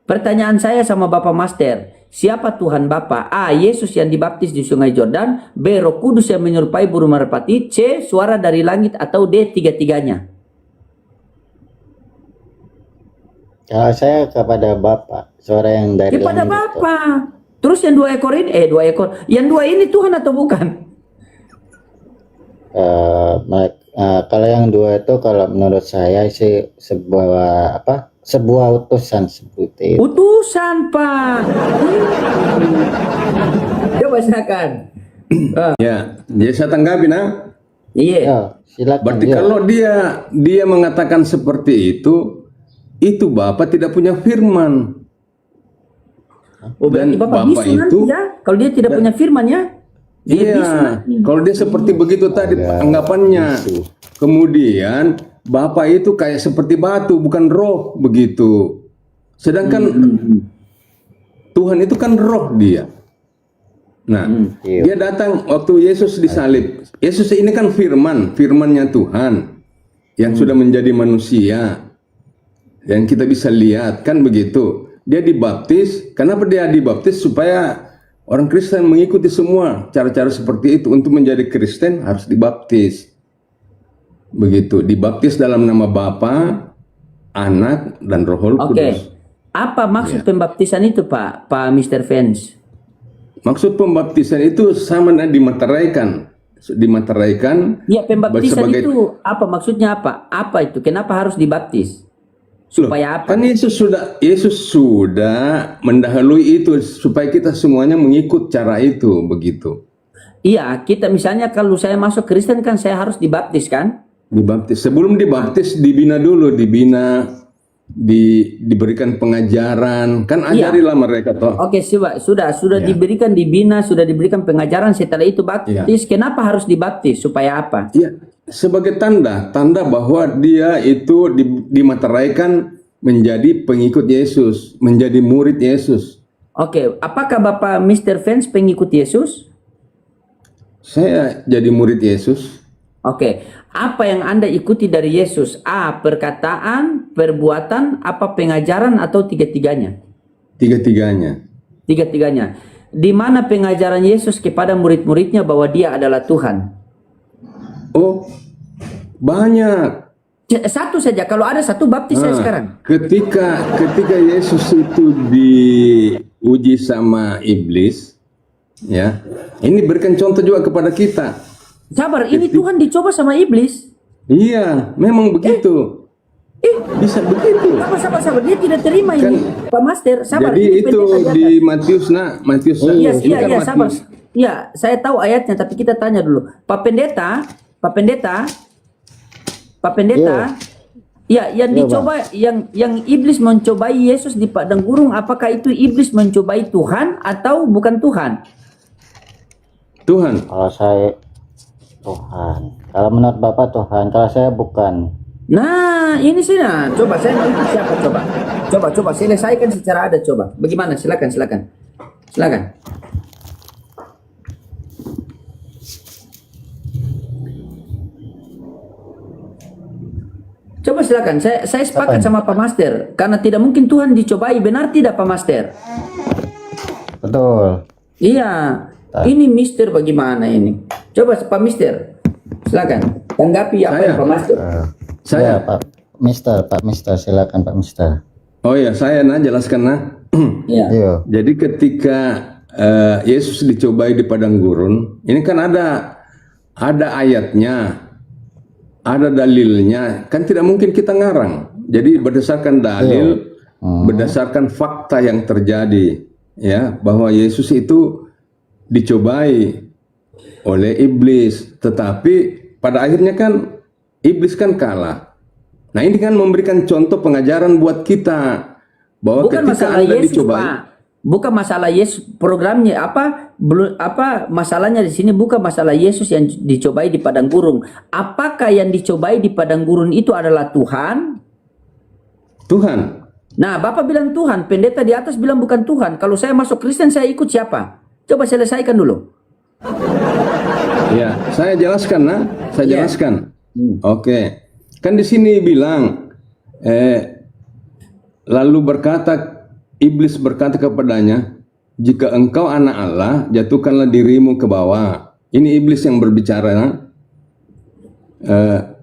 pertanyaan saya sama Bapak Master, siapa Tuhan Bapak? A. Yesus yang dibaptis di Sungai Yordan. B. Roh Kudus yang menyerupai burung merpati. C. Suara dari langit. Atau D. Tiga-tiganya. Kalau saya kepada Bapak, suara yang dari Kepada langit Bapak. Terus yang 2 ekor ini, 2 ekor. Yang 2 ini Tuhan atau bukan? Kalau yang 2 itu kalau menurut saya sih sebuah utusan seperti itu. Utusan, Pak. Coba silakan. Ya, jadi saya tanggapi nah. Iya. Ya, silakan. Berarti kalau dia mengatakan seperti itu Bapak tidak punya firman. Oh, berarti Dan Bapak Bapak bisu itu nanti ya. Kalau dia tidak punya firman ya. Dia bisu iya, nanti. kalau dia seperti begitu tadi anggapannya. Kemudian Bapak itu kayak seperti batu, bukan roh begitu. Sedangkan Tuhan itu kan roh dia. Nah, dia datang waktu Yesus disalib. Yesus ini kan firman-nya Tuhan yang sudah menjadi manusia. Yang kita bisa lihat kan begitu. Dia dibaptis. Kenapa dia dibaptis? Supaya orang Kristen mengikuti semua cara-cara seperti itu. Untuk menjadi Kristen harus dibaptis. Begitu, dibaptis dalam nama Bapa, Anak, dan Roh Kudus. Apa maksud pembaptisan itu, Pak Mr. Vance? Maksud pembaptisan itu sama dengan dimateraikan. Ya, pembaptisan itu apa maksudnya apa? Apa itu? Kenapa harus dibaptis? Supaya apa? Kan Yesus sudah mendahului itu supaya kita semuanya mengikut cara itu, begitu. Iya, kita misalnya kalau saya masuk Kristen kan saya harus dibaptis kan? Dibaptis. Sebelum dibaptis dibina dulu, diberikan pengajaran, kan Iya. ajarilah mereka toh. Oke, sudah Ya. diberikan dibina, sudah diberikan pengajaran, setelah itu baptis. Iya. Kenapa harus dibaptis? Supaya apa? Iya, sebagai tanda bahwa dia itu dimateraikan menjadi pengikut Yesus, menjadi murid Yesus. Oke, apakah Bapak Mr. Fans pengikut Yesus? Saya jadi murid Yesus. Oke, apa yang Anda ikuti dari Yesus? A. Perkataan, perbuatan, apa pengajaran, atau tiga-tiganya? Tiga-tiganya. Tiga-tiganya. Di mana pengajaran Yesus kepada murid-muridnya bahwa dia adalah Tuhan? Oh, banyak. Satu saja, kalau ada satu baptis saya sekarang. Ketika Yesus itu diuji sama iblis, ya, ini berikan contoh juga kepada kita. Sabar, ini Tuhan dicoba sama iblis. Iya, memang begitu. Bisa begitu. Sabar. Dia tidak terima ini, Pak Master. Sabar. Jadi ini itu pendeta di Matius, Matius. Iya, ini kan iya, sabar. Matius. Iya, saya tahu ayatnya, tapi kita tanya dulu. Pak Pendeta. Ya, yang dicoba, yang iblis mencobai Yesus di padang gurun, apakah itu iblis mencobai Tuhan atau bukan Tuhan? Tuhan. Kalau saya Tuhan, kalau menurut Bapak Tuhan, kalau saya bukan. Nah, ini sih, nah, coba saya mau ikut siapa, coba selesaikan secara ada, coba. Bagaimana? Silakan. Coba silakan. Saya sepakat sama Pak Master, karena tidak mungkin Tuhan dicobai, benar tidak Pak Master? Betul. Iya. Ini Mister bagaimana ini? Coba Pak Mister, silakan tanggapi apa yang Pak Master. Saya. Ya, Pak Mister, silakan Pak Mister. Oh ya, saya jelaskan Iya. Iya. Jadi ketika Yesus dicobai di padang gurun, ini kan ada ayatnya, ada dalilnya, kan tidak mungkin kita ngarang. Jadi berdasarkan dalil, berdasarkan fakta yang terjadi, ya, bahwa Yesus itu dicobai oleh iblis, tetapi pada akhirnya kan iblis kan kalah. Nah, ini kan memberikan contoh pengajaran buat kita bahwa Bukan ketika masalah Anda Yesus, dicobai, Pak. Bukan masalah Yesus, programnya apa masalahnya di sini bukan masalah Yesus yang dicobai di padang gurun. Apakah yang dicobai di padang gurun itu adalah Tuhan? Tuhan. Nah, Bapak bilang Tuhan, pendeta di atas bilang bukan Tuhan. Kalau saya masuk Kristen, saya ikut siapa? Coba selesaikan dulu. Ya, saya jelaskan, saya jelaskan. Oke, kan di sini bilang, lalu iblis berkata kepadanya, jika engkau anak Allah, jatuhkanlah dirimu ke bawah. Ini iblis yang berbicara,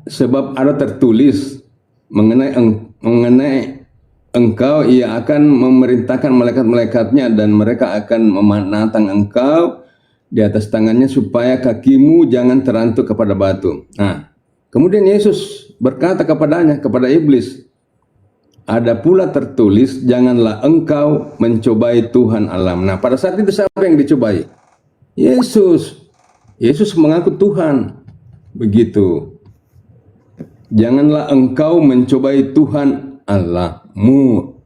sebab ada tertulis mengenai engkau, ia akan memerintahkan malaikat-malaikatnya dan mereka akan menatang engkau di atas tangannya supaya kakimu jangan terantuk kepada batu. Nah, kemudian Yesus berkata kepada iblis, ada pula tertulis, janganlah engkau mencobai Tuhan Allah. Nah, pada saat itu siapa yang dicobai? Yesus. Yesus mengaku Tuhan. Begitu. Janganlah engkau mencobai Tuhan Allahmu.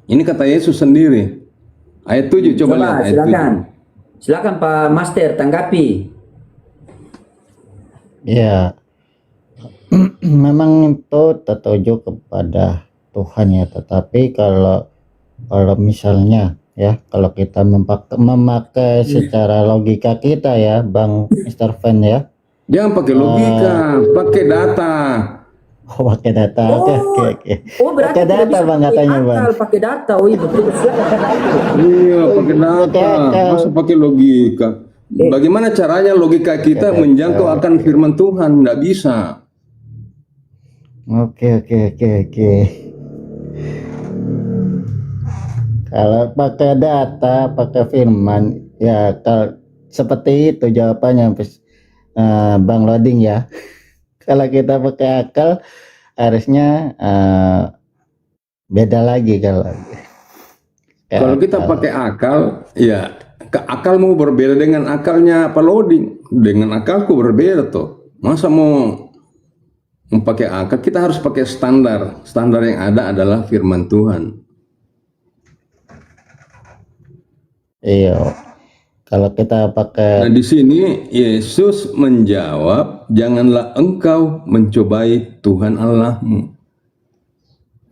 Ini kata Yesus sendiri. Ayat 7, coba lihat ayat silakan. Silakan Pak Master tanggapi. Ya, memang itu tertuju kepada Tuhan ya, tetapi kalau misalnya ya, kalau kita memakai secara logika kita ya, Bang Mr. Fan ya. Jangan pakai logika, pakai data. Oh, pakai data. Oke. Oh, berarti Pakai data Bang katanya Bang. Pakai data, betul. Silakan. Iya, pakai data. Masa pakai logika? Bagaimana caranya logika kita menjangkau akan firman Tuhan? Nggak bisa. Oke. Kalau pakai data, pakai firman, ya kalau seperti itu jawabannya, Bang Loading ya. Kalau kita pakai akal, harusnya beda lagi Kalau kita pakai akal, ya akalmu berbeda dengan akalnya Pak Loading. Dengan akalku berbeda tuh. Masa mau memakai akal, kita harus pakai standar. Standar yang ada adalah firman Tuhan. Iya. Kalau kita Nah, pakai di sini Yesus menjawab, janganlah engkau mencobai Tuhan Allahmu.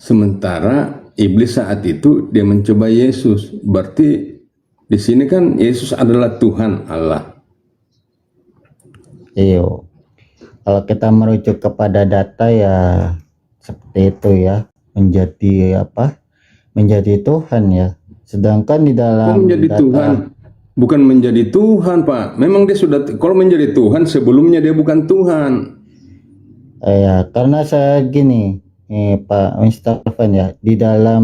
Sementara iblis saat itu dia mencoba Yesus. Berarti di sini kan Yesus adalah Tuhan Allah. iya. Kalau kita merujuk kepada data ya seperti itu ya, menjadi apa? Menjadi Tuhan ya. Sedangkan di Kok dalam menjadi data Tuhan? Bukan menjadi Tuhan, Pak. Memang dia sudah, kalau menjadi Tuhan sebelumnya dia bukan Tuhan. ya karena saya gini, Pak Mr. Van ya, di dalam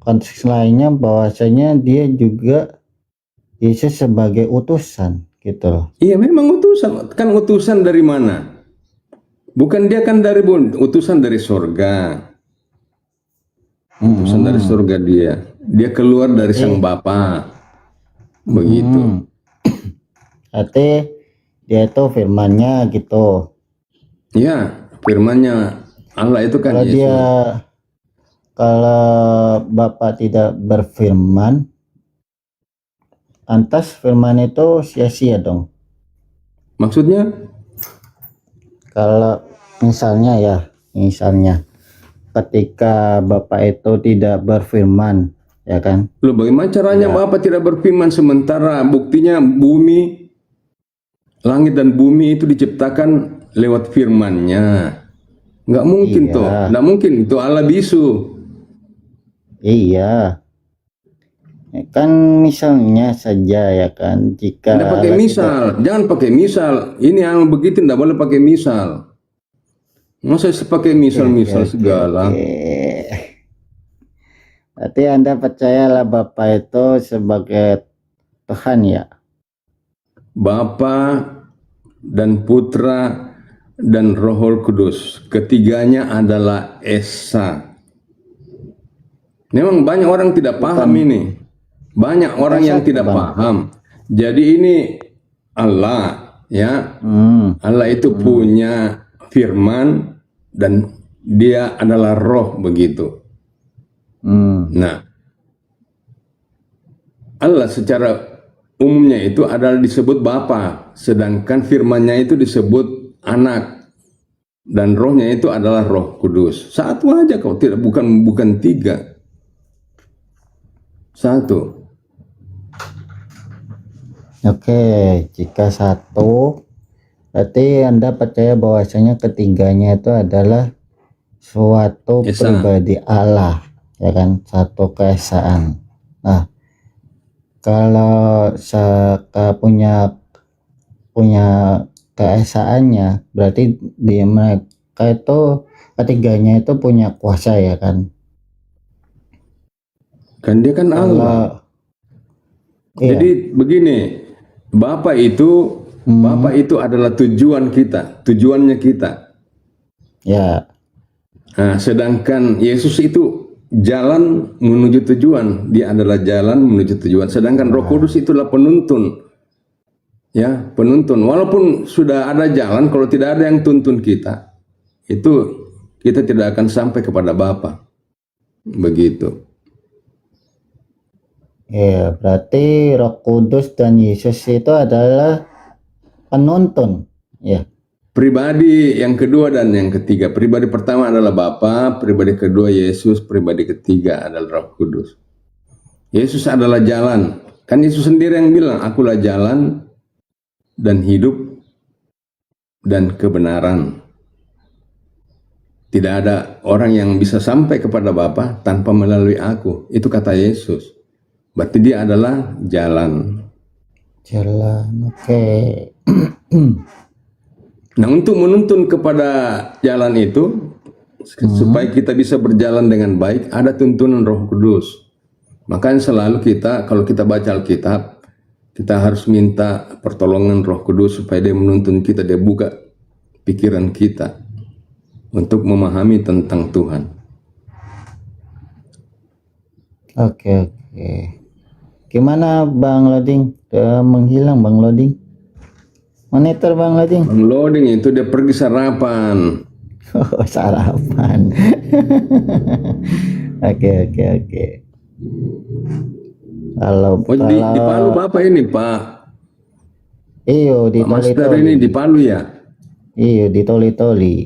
konteks lainnya bahwasanya dia juga Yesus sebagai utusan gitu loh. Iya, memang utusan. Kan utusan dari mana? Bukan dia kan dari utusan dari sorga. Utusan dari sorga dia. Dia keluar dari sang Bapa. Begitu. Berarti dia itu firmannya gitu. Ya, firmannya Allah itu kan Kalau Yesus. dia kalau Bapak tidak berfirman, lantas firman itu sia-sia dong. Maksudnya? Kalau misalnya ketika Bapak itu tidak berfirman, ya kan? Loh, bagaimana caranya Bapak tidak berfirman sementara buktinya bumi, langit dan bumi itu diciptakan lewat firman-Nya. Nggak mungkin Iya. toh, nggak mungkin itu Allah bisu. Iya. Kan misalnya saja ya kan, jika Nggak pakai Allah misal, jangan pakai misal. Ini yang begitu nggak boleh pakai misal. Masa pakai misal-misal segala. Berarti Anda percayalah Bapak itu sebagai Tuhan ya? Bapa dan Putra dan Roh Kudus, ketiganya adalah Esa. Memang banyak orang tidak paham ini. Banyak orang yang tidak paham. Jadi ini Allah, ya. Allah itu punya firman dan dia adalah roh begitu. Nah, Allah secara umumnya itu adalah disebut Bapa, sedangkan firman-Nya itu disebut anak, dan rohnya itu adalah Roh Kudus. Satu aja kok, tidak, bukan tiga. Satu. Oke, jika satu, berarti Anda percaya bahwasanya ketiganya itu adalah suatu Esa. pribadi Allah, ya kan? Satu keesaan. Nah, kalau punya keesaannya, berarti di mereka itu ketiganya itu punya kuasa ya kan? Kan dia kan Allah. Iya. Jadi begini, Bapak itu adalah tujuan kita, tujuannya kita. Ya. Nah, sedangkan Yesus itu jalan menuju tujuan, dia adalah jalan menuju tujuan. Sedangkan Roh Kudus itulah penuntun. Ya, penuntun. Walaupun sudah ada jalan, kalau tidak ada yang tuntun kita, itu kita tidak akan sampai kepada Bapa. Begitu. Ya, berarti Roh Kudus dan Yesus itu adalah penuntun, ya. Pribadi yang kedua dan yang ketiga. Pribadi pertama adalah Bapa, pribadi kedua Yesus, pribadi ketiga adalah Roh Kudus. Yesus adalah jalan. Kan Yesus sendiri yang bilang, akulah jalan dan hidup dan kebenaran. Tidak ada orang yang bisa sampai kepada Bapa tanpa melalui aku. Itu kata Yesus. Berarti dia adalah jalan. Jalan, oke. Nah, untuk menuntun kepada jalan itu, supaya kita bisa berjalan dengan baik, ada tuntunan Roh Kudus. Makanya selalu kita, kalau kita baca Alkitab, kita harus minta pertolongan Roh Kudus supaya dia menuntun kita, dia buka pikiran kita untuk memahami tentang Tuhan. Oke. Gimana Bang Loding? Udah menghilang Bang Loding? Monitor Bang Loading. Bang Loading itu dia pergi sarapan. Oh, sarapan. Oke. Kalau Oh, di Palu Bapak ini, Pak. iyo di Pak Master toli-toli. ini di Palu ya? Iyo di toli-toli.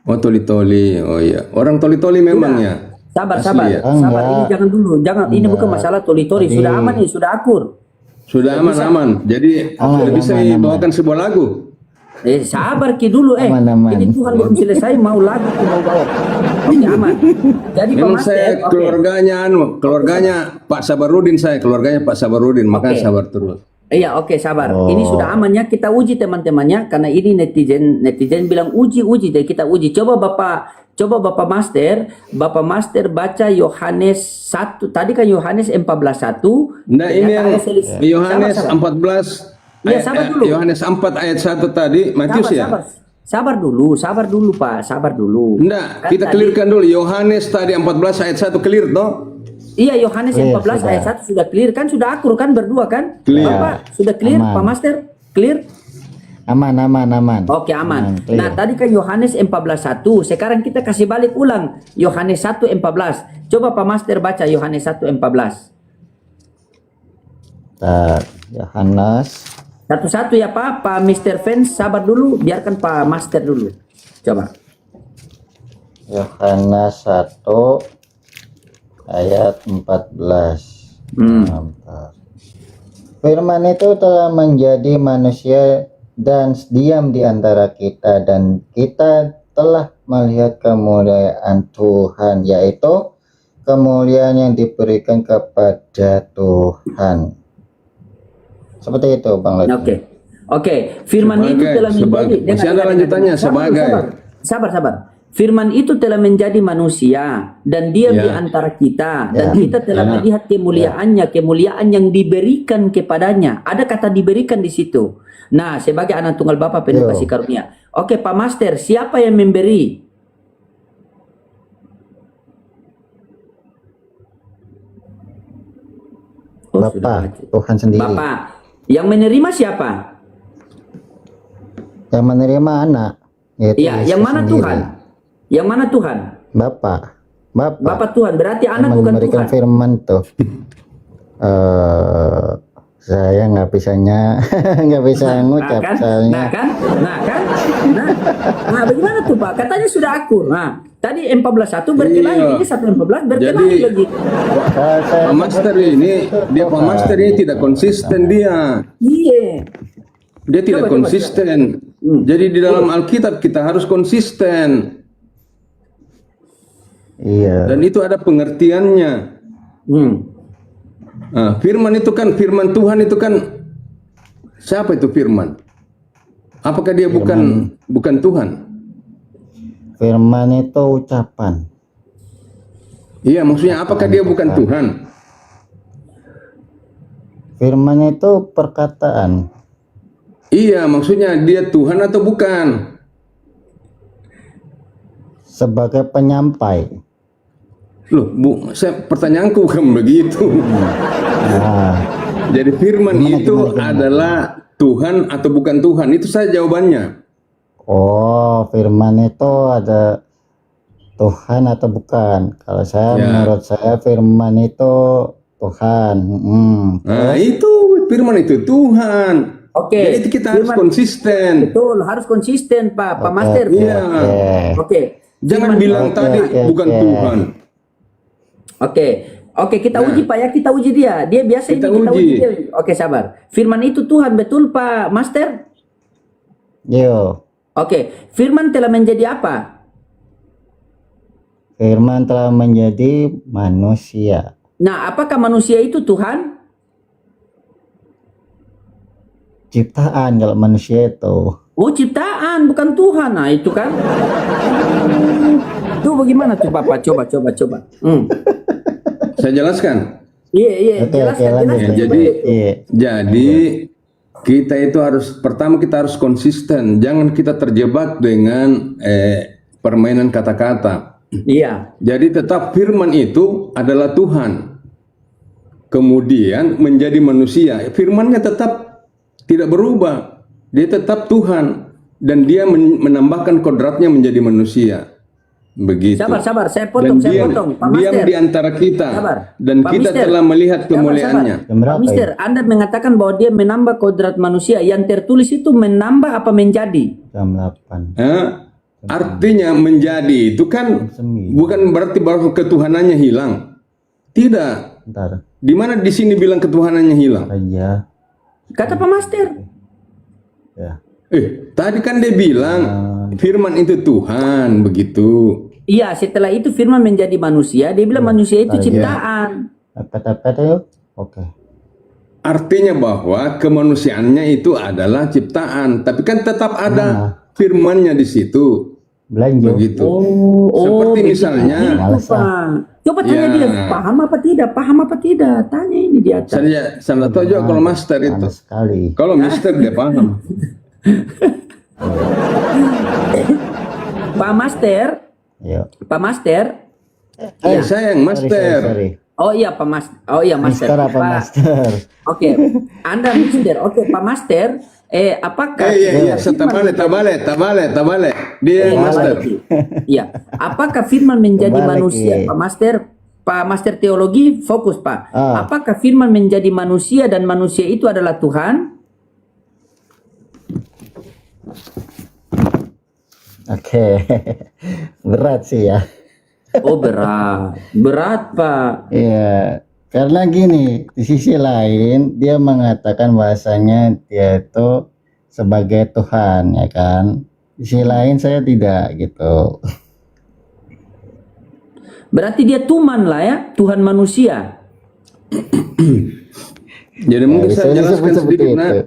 Oh, toli-toli. Oh iya. Orang toli-toli memang ya. Sabar, Asli sabar, ya? sabar. Ini Enggak. jangan dulu, jangan. Ini bukan masalah tori-tori. Sudah Jadi- aman nih, sudah akur. Sudah aman. Jadi bisa dibawakan sebuah lagu. Sabar ki dulu Aman. Ini Tuhan belum selesai mau lagu ki mau bawa. Oke, aman. Jadi Pak Memang Master, saya oke. keluarganya Pak Sabarudin, keluarganya Pak Sabarudin, makanya Oke. sabar terus. Iya, oke, sabar. Oh. Ini sudah amannya, kita uji teman-temannya karena ini netizen bilang uji, jadi kita uji. Coba Bapak Master baca Yohanes 1. Tadi kan Yohanes 14:1. Nah, ini yang Ternyata ada selisih. Yohanes Sabar. 14 Iya, sabar dulu. Yohanes 4 ayat 1 tadi, Matius ya? Sabar dulu Pak, sabar dulu. Enggak, Kan kita tadi- clearkan dulu. Yohanes tadi 14 ayat 1 clear toh? Iya, Yohanes Clear, 14 sudah. ayat 1 sudah clear kan, sudah akur kan berdua kan? Clear. Bapak sudah clear, Aman. Pak Master? Clear? Aman. Oke, aman. Clear. Nah, tadi kan Yohanes 14:1. Sekarang kita kasih balik ulang Yohanes 1:14. Coba Pak Master baca Yohanes 1:14. Yohanes Satu-satu ya Pak Mr. Fans sabar dulu, biarkan Pak Master dulu. Coba. Yohanes 1 ayat 14. Mantap. Firman itu telah menjadi manusia dan diam di antara kita, dan kita telah melihat kemuliaan Tuhan, yaitu kemuliaan yang diberikan kepada Tuhan. Seperti itu Bang Lodi. Oke. Firman itu telah menjadi. Masih ada lanjutannya, sebagai. Sabar. Firman itu telah menjadi manusia dan diam Ya. di antara kita, dan Ya. kita telah melihat kemuliaannya, kemuliaan yang diberikan kepadanya. Ada kata diberikan di situ. Nah, sebagai anak tunggal Bapa penuh Yo. kasih karunia. Oke, Pak Master, siapa yang memberi? Oh, sudah Bapak, baca. Tuhan sendiri. Bapak. Yang menerima siapa? Yang menerima anak, yaitu Iya, Yesus yang mana sendiri. Tuhan? Yang mana Tuhan? Bapak. Bapak Tuhan, berarti yang anak bukan memberikan Tuhan. firman tuh. Saya nggak bisanya nggak bisa ngucap soalnya. Nah, bagaimana tuh Pak? Katanya sudah akur. Nah, tadi 14:1 berkelahi, Iya. ini 1:14 berkelahi Jadi- lagi. Pak Master ini, Pak Master ini tidak konsisten dia. Iya. Dia tidak Coba. konsisten. Jadi di dalam Alkitab kita harus konsisten. Iya. Dan itu ada pengertiannya. Nah, firman itu kan, firman Tuhan itu kan, siapa itu firman? Apakah dia bukan Tuhan? Firman itu ucapan. Iya, maksudnya apakah dia bukan Tuhan? Firman itu perkataan. Iya, maksudnya dia Tuhan atau bukan? Sebagai penyampai. Loh, pertanyaanku bukan begitu. Nah, Jadi firman itu adalah Tuhan atau bukan Tuhan? Itu saja jawabannya. oh, firman itu ada Tuhan atau bukan? Kalau saya, Ya. menurut saya firman itu Tuhan. Nah, itu firman itu Tuhan. Oke. Jadi itu kita harus Firman- konsisten. Betul, harus konsisten Pak Oke, Master. Iya. Oke. Jangan Firman- bilang Oke, tadi oke, bukan oke. Tuhan. Oke, kita uji Pak ya, kita uji dia. Dia biasa Kita ini kita uji. uji dia. Oke, sabar. Firman itu Tuhan, betul Pak Master? Yo, Oke, firman telah menjadi apa? firman telah menjadi manusia. Nah, apakah manusia itu Tuhan? Ciptaan kalau manusia itu. Oh, ciptaan, bukan Tuhan. Nah, itu kan. Itu bagaimana tuh Bapak? Coba. Saya jelaskan. Iya, Oke, jelaskan. lanjut. Ya, jadi- Iya. Jadi kita itu pertama kita harus konsisten. Jangan kita terjebak dengan permainan kata-kata. Iya. Jadi tetap firman itu adalah Tuhan. Kemudian menjadi manusia. Firmannya tetap tidak berubah. Dia tetap Tuhan dan dia menambahkan kodratnya menjadi manusia. Begitu. Sabar, saya Dan potong, Pak diam Master. di antara kita. Sabar. Dan Pak kita Mister. telah melihat kemuliaannya. Pak Mister, Anda mengatakan bahwa dia menambah kodrat manusia. Yang tertulis itu menambah apa menjadi? Jam 8. Artinya menjadi itu kan bukan berarti bahwa ketuhanannya hilang. Tidak. Bentar Di mana di sini bilang ketuhanannya hilang? aja. Kata Pak Master. Ya. Tadi kan dia bilang firman itu Tuhan, begitu. Iya, setelah itu firman menjadi manusia, dia bilang manusia itu ciptaan. Kata-kata yuk. Oke. Artinya bahwa kemanusiaannya itu adalah ciptaan, tapi kan tetap ada firmannya di situ. Belanja. Begitu. Seperti begitu. misalnya, Itu, Pak. Coba tanya dia, paham apa tidak? Tanya ini di atas. saya tahu juga kalau master itu. Panas sekali. Kalau mister dia paham. Pak Master, Yuk. Pak Master. Saya yang master. Sorry. Oh iya Pak Master. Oh iya Master. Mister apa Master? Oke, Anda Mister. Oke Pak Master. Apakah? Iya. Tabale. Dia yang master. Iya. Apakah firman menjadi Kembali, manusia, Ki. Pak Master? Pak Master teologi fokus Pak. Ah. Apakah firman menjadi manusia dan manusia itu adalah Tuhan? Oke. Berat sih ya. Oh berat Pak. Iya. Karena gini, di sisi lain dia mengatakan bahasanya dia itu sebagai Tuhan, ya kan? Di sisi lain saya tidak gitu. Berarti dia Tuhan lah ya, Tuhan manusia. Jadi mungkin bisa saya jelaskan disebut seperti sedikit, itu. Nak.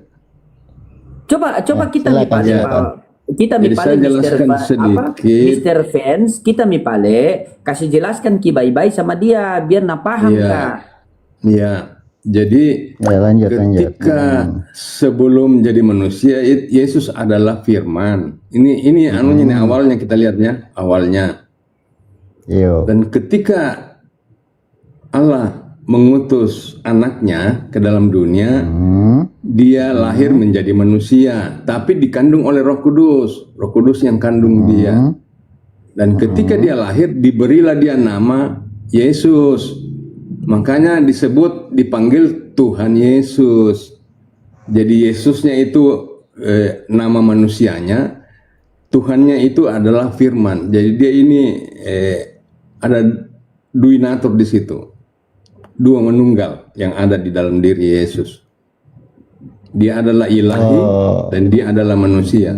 Coba kita silakan, mipale silakan. kita Jadi saya jelaskan sedikit. Mr. Fans kita mipale kasih jelaskan ki baik-baik sama dia biar na paham Iya. Kak. Iya. Jadi Ya, lanjut. ketika sebelum jadi manusia Yesus adalah firman. Ini anunya nih awalnya kita lihatnya, awalnya. Yuk. Dan ketika Allah mengutus anaknya ke dalam dunia, dia lahir menjadi manusia, tapi dikandung oleh Roh Kudus. Roh Kudus yang kandung dia. Dan ketika dia lahir, diberilah dia nama Yesus. Makanya dipanggil Tuhan Yesus. Jadi Yesusnya itu nama manusianya, Tuhannya itu adalah firman. Jadi dia ini ada duinatur di situ. Dua menunggal yang ada di dalam diri Yesus. Dia adalah ilahi dan dia adalah manusia.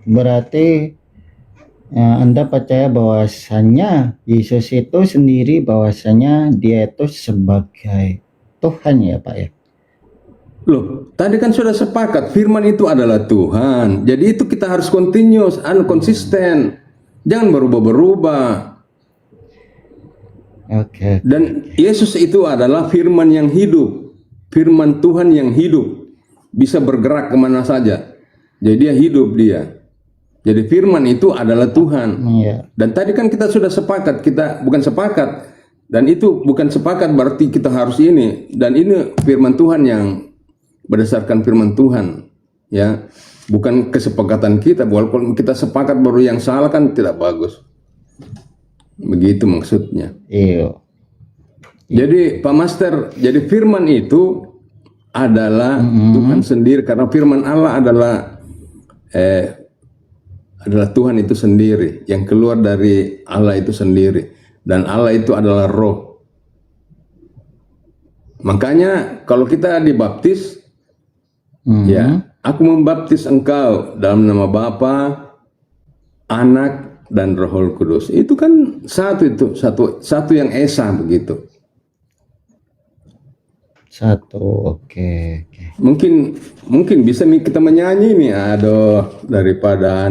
Berarti Anda percaya bahwasannya Yesus itu sendiri bahwasannya dia itu sebagai Tuhan ya Pak ya? Loh, tadi kan sudah sepakat firman itu adalah Tuhan. Jadi itu kita harus continuous, konsisten. Jangan berubah-berubah. Oke. Dan Yesus itu adalah firman yang hidup. Firman Tuhan yang hidup. Bisa bergerak kemana saja. Jadi dia hidup dia. Jadi firman itu adalah Tuhan. Iya. Dan tadi kan kita sudah sepakat, kita bukan sepakat. Dan itu bukan sepakat berarti kita harus ini. Dan ini firman Tuhan yang berdasarkan firman Tuhan. Ya, bukan kesepakatan kita. Walaupun kita sepakat baru yang salah kan tidak bagus. Begitu maksudnya. Iya. Jadi Pak Master, jadi firman itu adalah Tuhan sendiri. Karena firman Allah adalah Tuhan itu sendiri, yang keluar dari Allah itu sendiri, dan Allah itu adalah roh. Makanya kalau kita dibaptis, ya, aku membaptis engkau dalam nama Bapa, Anak, dan Roh Kudus. Itu kan satu yang esa begitu. Satu, oke. Mungkin bisa kita menyanyi nih, aduh, daripada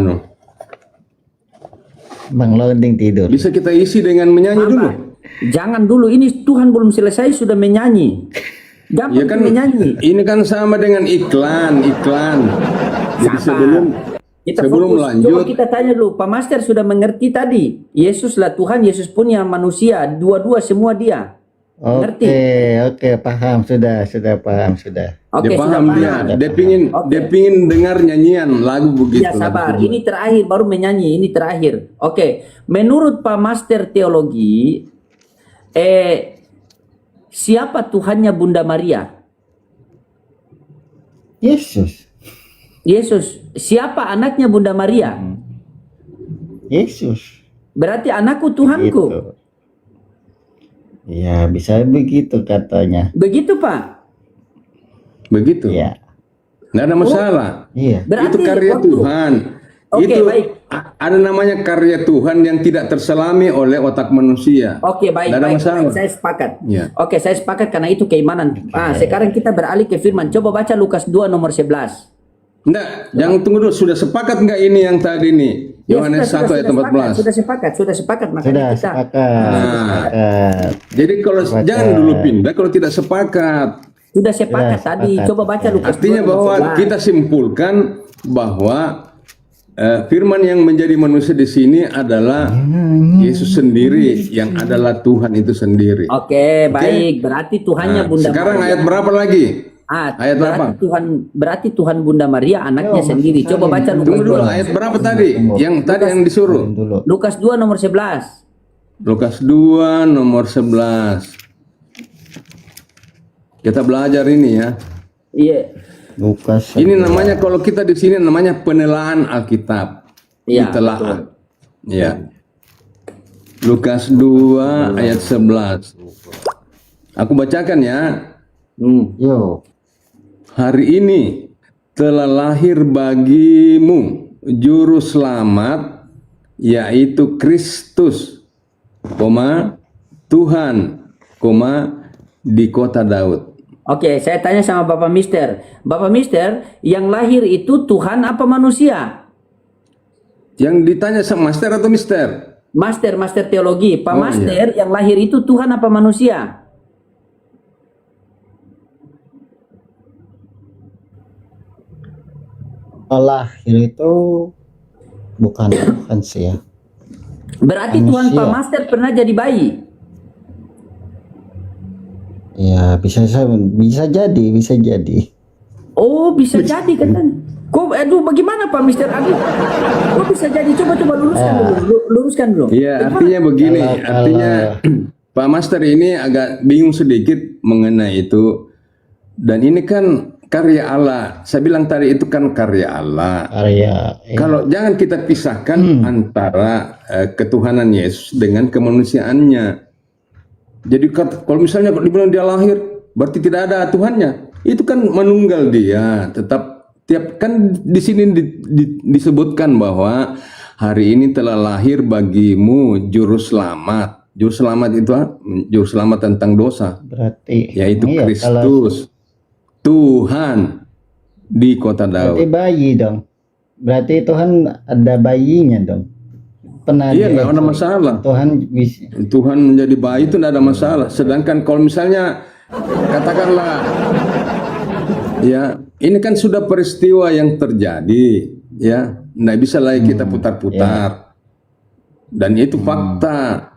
Bang loading tidur. bisa kita isi dengan menyanyi dulu. Jangan dulu, ini Tuhan belum selesai sudah menyanyi. Gampang Ya kan, menyanyi. ini kan sama dengan iklan. Jadi Kita sebelum fokus. lanjut, Coba kita tanya dulu, Pak Master sudah mengerti tadi. Yesuslah Tuhan, Yesus pun yang manusia, dua-dua semua dia. Ngerti? Oke, paham sudah paham sudah. Oke, Dia sudah paham paham. dia pingin dengar nyanyian lagu begitu. Ya sabar, lagu. ini terakhir baru menyanyi, ini terakhir. Oke, menurut Pak Master Teologi, siapa Tuhannya Bunda Maria? Yesus. Yesus. Siapa anaknya Bunda Maria? Yesus. Berarti anakku Tuhanku. Gitu. Ya, bisa begitu katanya. Begitu Pak? Begitu. Ya. Nggak ada masalah. Iya. Berarti Itu karya waktu- Tuhan. Oke, Itu baik. ada namanya karya Tuhan yang tidak terselami oleh otak manusia. Oke, baik, Nggak ada baik. masalah. Saya sepakat. Ya. Oke, saya sepakat karena itu keimanan. Sekarang kita beralih ke firman. Coba baca Lukas 2 nomor 11. Enggak, jangan tunggu dulu. Sudah sepakat nggak ini yang tadi nih? Ya, Yohanes 1 ayat 14. Sudah sepakat. Makanya Sudah kita sepakat. Sepakat. Jadi kalau Sepakat. jangan dulu pindah kalau tidak sepakat. sudah sepakat Sudah tadi. sepakat. Coba baca Lukas 2 Artinya nomor bahwa 11. kita simpulkan bahwa firman yang menjadi manusia di sini adalah Yesus sendiri yang adalah Tuhan itu sendiri. Oke, baik. Berarti Tuhannya Nah, Bunda sekarang Maria. ayat berapa lagi? Ayat berarti Tuhan Bunda Maria anaknya sendiri. Coba baca Lukas Tunggu dulu, 2. ayat berapa tadi? Yang tadi yang disuruh. Dulu. Lukas 2 nomor 11. Lukas 2 nomor 11. Kita belajar ini ya. Iya. Lukas. Ini namanya kalau kita di sini namanya penelaahan Alkitab. Iya, Ditelaah. Ya. Lukas 2 ayat 11. Aku bacakan ya. Yo. Hari ini telah lahir bagimu juru selamat, yaitu Kristus, Tuhan, di kota Daud. Oke, saya tanya sama Bapak Mister. Bapak Mister, yang lahir itu Tuhan apa manusia? Yang ditanya sama master atau mister? Master teologi. Pak Oh, Master, yang lahir itu Tuhan apa manusia? Lahir itu bukan sih ya. Berarti Manusia. Tuhan Pak Master pernah jadi bayi. Ya, bisa jadi. Oh, bisa jadi kan? Kok, bagaimana Pak Mister? Kok bisa jadi? Coba luruskan dulu. Iya, artinya begini, Kalau- artinya Pak Master ini agak bingung sedikit mengenai itu. Dan ini kan karya Allah. Saya bilang tadi itu kan karya Allah. Karya. Kalau jangan kita pisahkan antara ketuhanan Yesus dengan kemanusiaannya. Jadi kalau misalnya dibilang dia lahir, berarti tidak ada Tuhannya. Itu kan menunggal dia. Tetap kan di sini disebutkan bahwa hari ini telah lahir bagimu juru selamat. Juru selamat itu juru selamat tentang dosa, Berarti yaitu iya, Kristus, Tuhan di kota berarti Daud. bayi dong. Berarti Tuhan ada bayinya dong. Pernah Iya, nggak ada masalah. Tuhan bisa. Tuhan menjadi bayi itu tidak ada masalah. Sedangkan kalau misalnya katakanlah, ya ini kan sudah peristiwa yang terjadi, ya, nggak bisa lagi kita putar-putar. Dan itu fakta,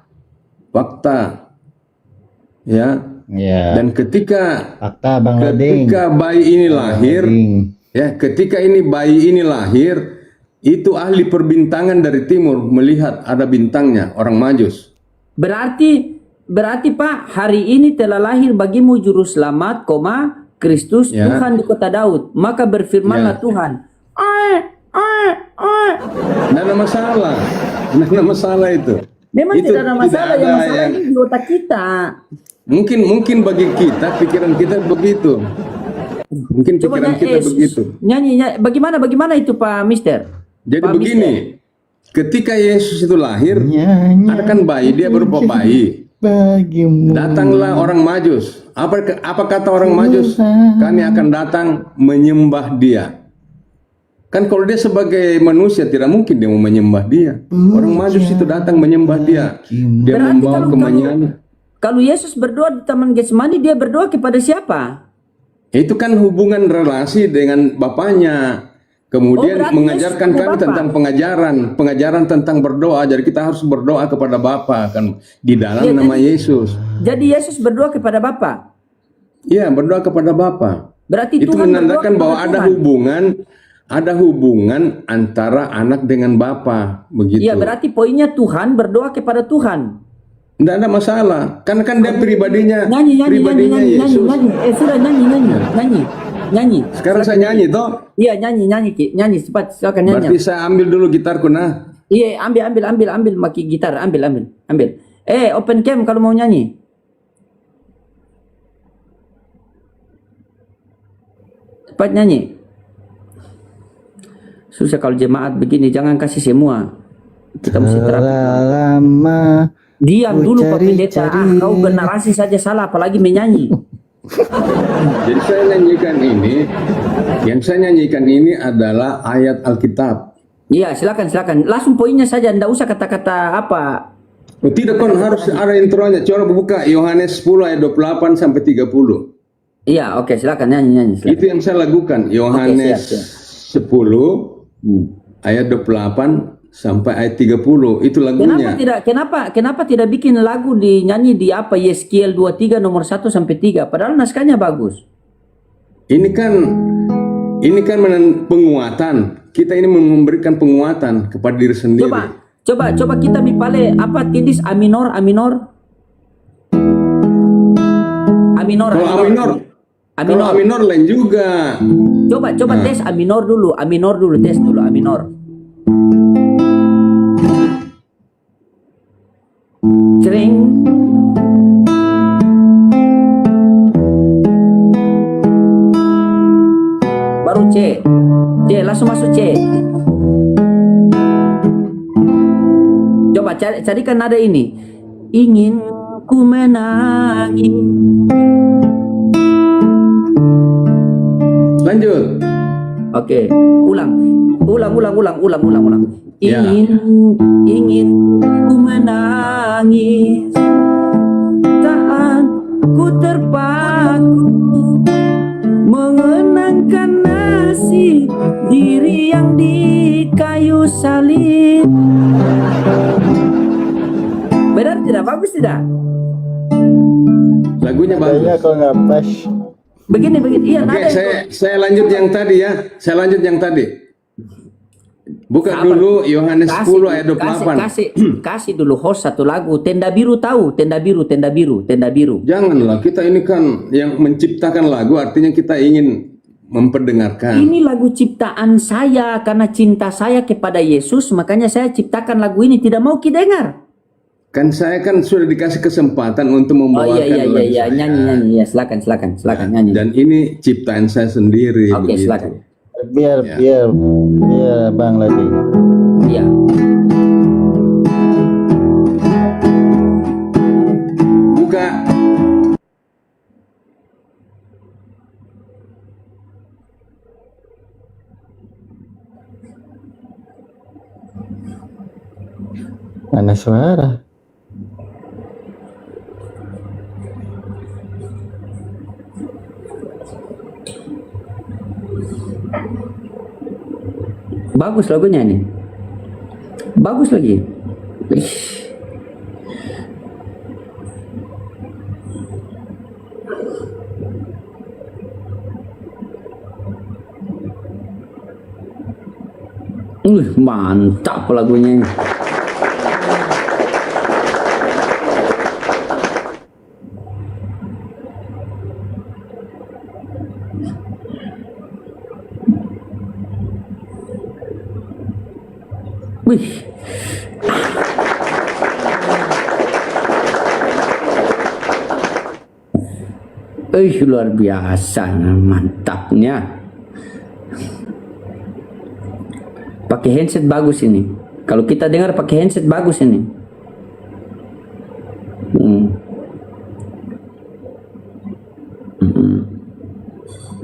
ya. Ya. Dan ketika Fakta Bang Lading. bayi ini lahir, Lading. ya, ketika bayi ini lahir, itu ahli perbintangan dari timur melihat ada bintangnya, orang Majus. Berarti Pak, hari ini telah lahir bagimu juru selamat, Kristus, Ya. Tuhan di kota Daud. Maka berfirmanlah Ya. Tuhan. Tidak ada masalah, tidak ada masalah itu. Memang Itu tidak ada masalah, tidak yang ada masalah yang- ini di otak kita. Mungkin bagi kita pikiran kita begitu. Mungkin pikiran kita begitu. Nyanyi, bagaimana itu Pak Mister? Jadi Pak begini, ketika Yesus itu lahir, Nyanyi ada kan bayi, dia berupa bayi. bagimu. Datanglah orang Majus. Apa kata orang Majus? Kami akan datang menyembah dia. Kan kalau dia sebagai manusia tidak mungkin dia mau menyembah dia. Orang Majus itu datang menyembah dia. Dia Berarti membawa kalau- kemenyanyian. Kalau Yesus berdoa di Taman Getsemani, dia berdoa kepada siapa? Itu kan hubungan relasi dengan Bapaknya. Kemudian berarti mengajarkan Yesus kami Bapa. tentang pengajaran tentang berdoa. Jadi kita harus berdoa kepada Bapa kan di dalam Ya, nama Yesus. Jadi Yesus berdoa kepada Bapa. Iya, berdoa kepada Bapa. Berarti Itu Tuhan menandakan berdoa bahwa kepada Tuhan. ada hubungan antara anak dengan Bapa, begitu. Iya, berarti poinnya Tuhan berdoa kepada Tuhan. Tidak ada masalah. Kan dia pribadinya Nyanyi. Yesus. Sudah nyanyi. Sekarang saya nyanyi toh. Iya, nyanyi Ki. Cepat, silakan nyanyi. Berarti saya ambil dulu gitarku nah. Iya, ambil maki gitar, ambil. Open cam kalau mau nyanyi. Cepat nyanyi. Susah kalau jemaat begini, jangan kasih semua. Kita mesti terapi. Lama Diam ku dulu Pak Pendeta. cari-cari. Kau generasi saja salah, apalagi menyanyi. Jadi yang saya nyanyikan ini adalah ayat Alkitab. Iya, silakan. Langsung poinnya saja, ndak usah kata-kata apa. Oh, tidak kan harus ada intronya. Coba buka Yohanes 10 ayat 28 sampai 30. Iya, oke, silakan nyanyi. Silakan. Itu yang saya lakukan. Yohanes siap. 10 ayat 28 sampai ayat 30. Itu lagunya. Kenapa tidak bikin lagu dinyanyi di apa Yeskiel 23 nomor 1 sampai 3? Padahal naskahnya bagus. Ini kan penguatan. Kita ini memberikan penguatan kepada diri sendiri. Coba kita bipale apa tidis aminor. Kalau aminor lain juga. Coba tes aminor dulu, tes dulu aminor. Cering. Baru C, langsung masuk C. Coba carikan nada ini. Ingin ku menangis. Lanjut. Oke, ulang. Ya. Ingin ku menangis saat ku terpaku mengenangkan nasib diri yang di kayu salib. Benar tidak? Bagus tidak? Lagunya kayaknya bagus. kalau nggak pas. Begini. Iya, Oke, nada itu. saya lanjut yang tadi ya. Saya lanjut yang tadi. Buka Sabar. dulu Yohanes 10 ayat 28. Kasih dulu host satu lagu. Tenda biru tahu? Tenda biru. Janganlah, kita ini kan yang menciptakan lagu, artinya kita ingin memperdengarkan. Ini lagu ciptaan saya karena cinta saya kepada Yesus, makanya saya ciptakan lagu ini. Tidak mau dengar. Kan saya kan sudah dikasih kesempatan untuk Oh membawakan lagu iya, saya. nyanyi ya, silakan nyanyi. Dan ini ciptaan saya sendiri. Oke, begitu. silakan. Biar Bang lagi. Iya. Buka. Mana suara? Bagus lagunya nih. Bagus lagi. Ih. Mantap lagunya. Wih. Luar biasa, mantapnya. Pakai handset bagus ini. Kalau kita dengar pakai handset bagus ini.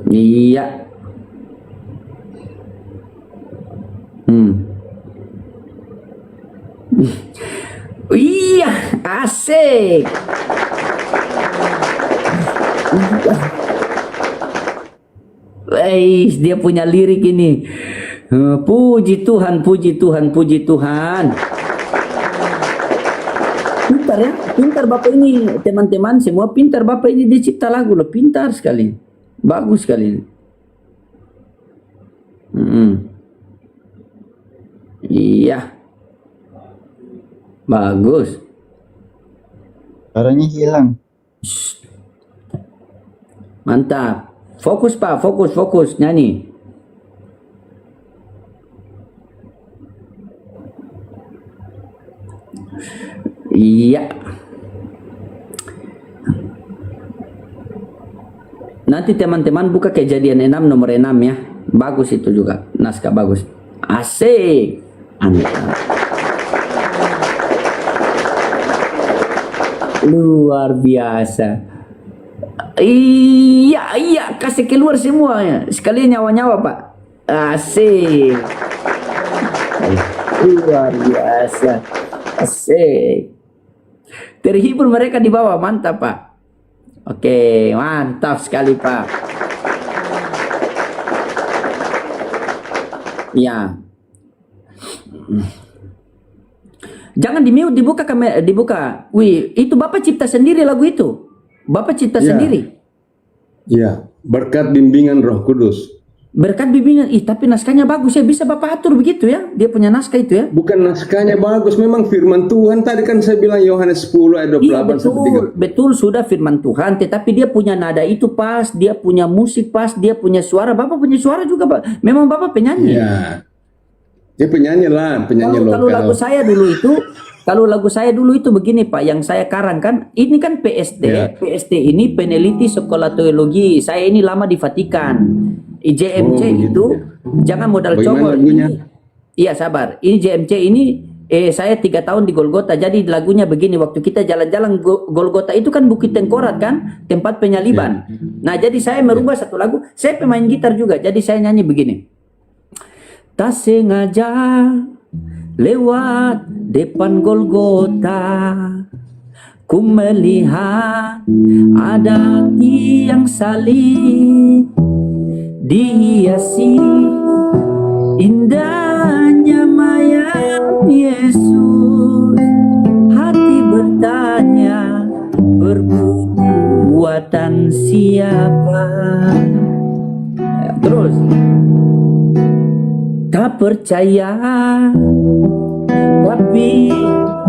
Iya. Iya, asik. Dia punya lirik ini. Puji Tuhan, puji Tuhan, puji Tuhan. Pintar ya, pintar Bapak ini, teman-teman semua pintar. Bapak ini dia cipta lagu loh, pintar sekali, bagus sekali. Iya, bagus. Suaranya hilang. Mantap. Fokus Pak, fokus nyanyi. Iya. Nanti teman-teman buka Kejadian 6 nomor 6 ya. Bagus itu juga, naskah bagus. Asik. Mantap. Luar biasa. Iya, kasih keluar semuanya. Sekalian nyawa-nyawa, Pak. Asik. Luar biasa. Asik. Terhibur mereka di bawah, mantap, Pak. Oke, mantap sekali, Pak. Ya. Jangan di-mute, dibuka kamera, dibuka. Wih, itu Bapak cipta sendiri lagu itu. Bapak cipta sendiri. Iya, berkat bimbingan Roh Kudus. Berkat bimbingan, tapi naskahnya bagus ya, bisa Bapak atur begitu ya. Dia punya naskah itu ya. Bukan naskahnya bagus, memang firman Tuhan. Tadi kan saya bilang Yohanes 10 ayat 28 Iya, betul sudah firman Tuhan, tetapi dia punya nada itu pas, dia punya musik pas, dia punya suara. Bapak punya suara juga, Pak. Memang Bapak penyanyi. Iya. Dia penyanyi lah, penyanyi Kalau lokal. Kalau lagu saya dulu itu begini Pak, yang saya karangkan, ini kan PST. Ya. PST ini peneliti sekolah teologi. Saya ini lama di Vatikan. IJMC itu jangan modal cowok. Iya sabar. Ini JMC ini saya 3 tahun di Golgota. Jadi lagunya begini, waktu kita jalan-jalan Golgota itu kan Bukit Tengkorak kan, tempat penyaliban. Nah jadi saya merubah satu lagu. Saya pemain gitar juga. Jadi saya nyanyi begini. Tak sengaja lewat depan Golgota, ku melihat ada tiang salib, dihiasi indahnya mayat Yesus. Hati bertanya, perbuatan siapa? Terus tak percaya, tapi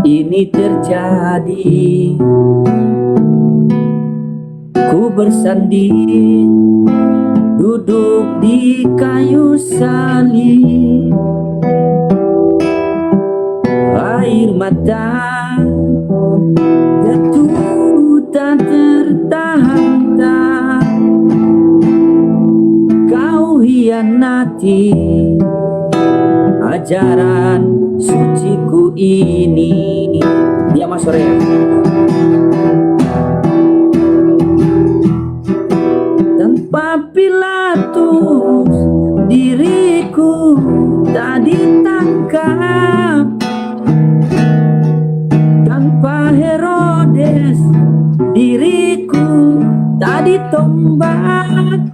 ini terjadi. Ku bersanding, duduk di kayu salib. Air mata jatuh tak tertahan. Kau hianati ajaran suciku ini. Ya Mas Sore. Tanpa Pilatus diriku tak ditangkap, tanpa Herodes diriku tak ditombak,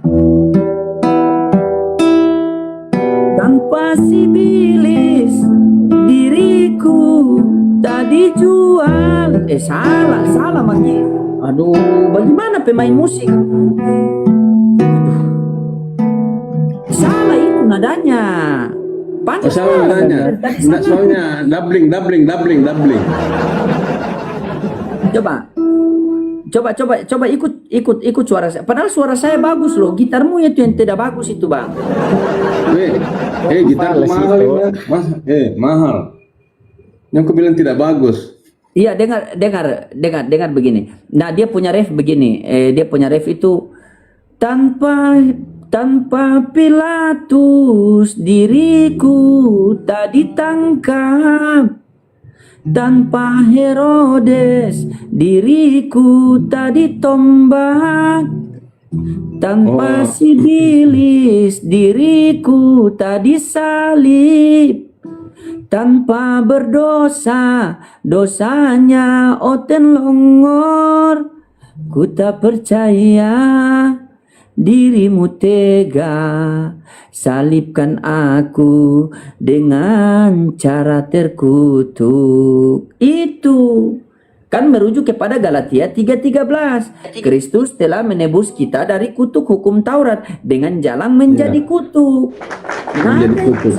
tanpa Sibilis diriku tak dijual. Salah Manggi. Aduh, bagaimana pemain musik? Salah itu nadanya. Panas. Salah nadanya. Soalnya doubling. Coba ikut suara saya. Padahal suara saya bagus loh. Gitarmu itu yang tidak bagus itu, Bang. Gitar mahal ya. Mahal. Yang aku bilang tidak bagus. Iya, dengar begini. Nah, dia punya ref begini. Dia punya ref itu tanpa Pilatus diriku tak ditangkap, tanpa Herodes diriku tak ditombak, tanpa Sibilis diriku tak disalib, tanpa berdosa dosanya oten longor. Ku tak percaya dirimu tega, salibkan aku dengan cara terkutuk. Itu kan merujuk kepada Galatia 3:13. Kristus telah menebus kita dari kutuk hukum Taurat dengan jalan menjadi kutuk. Menjadi kutuk.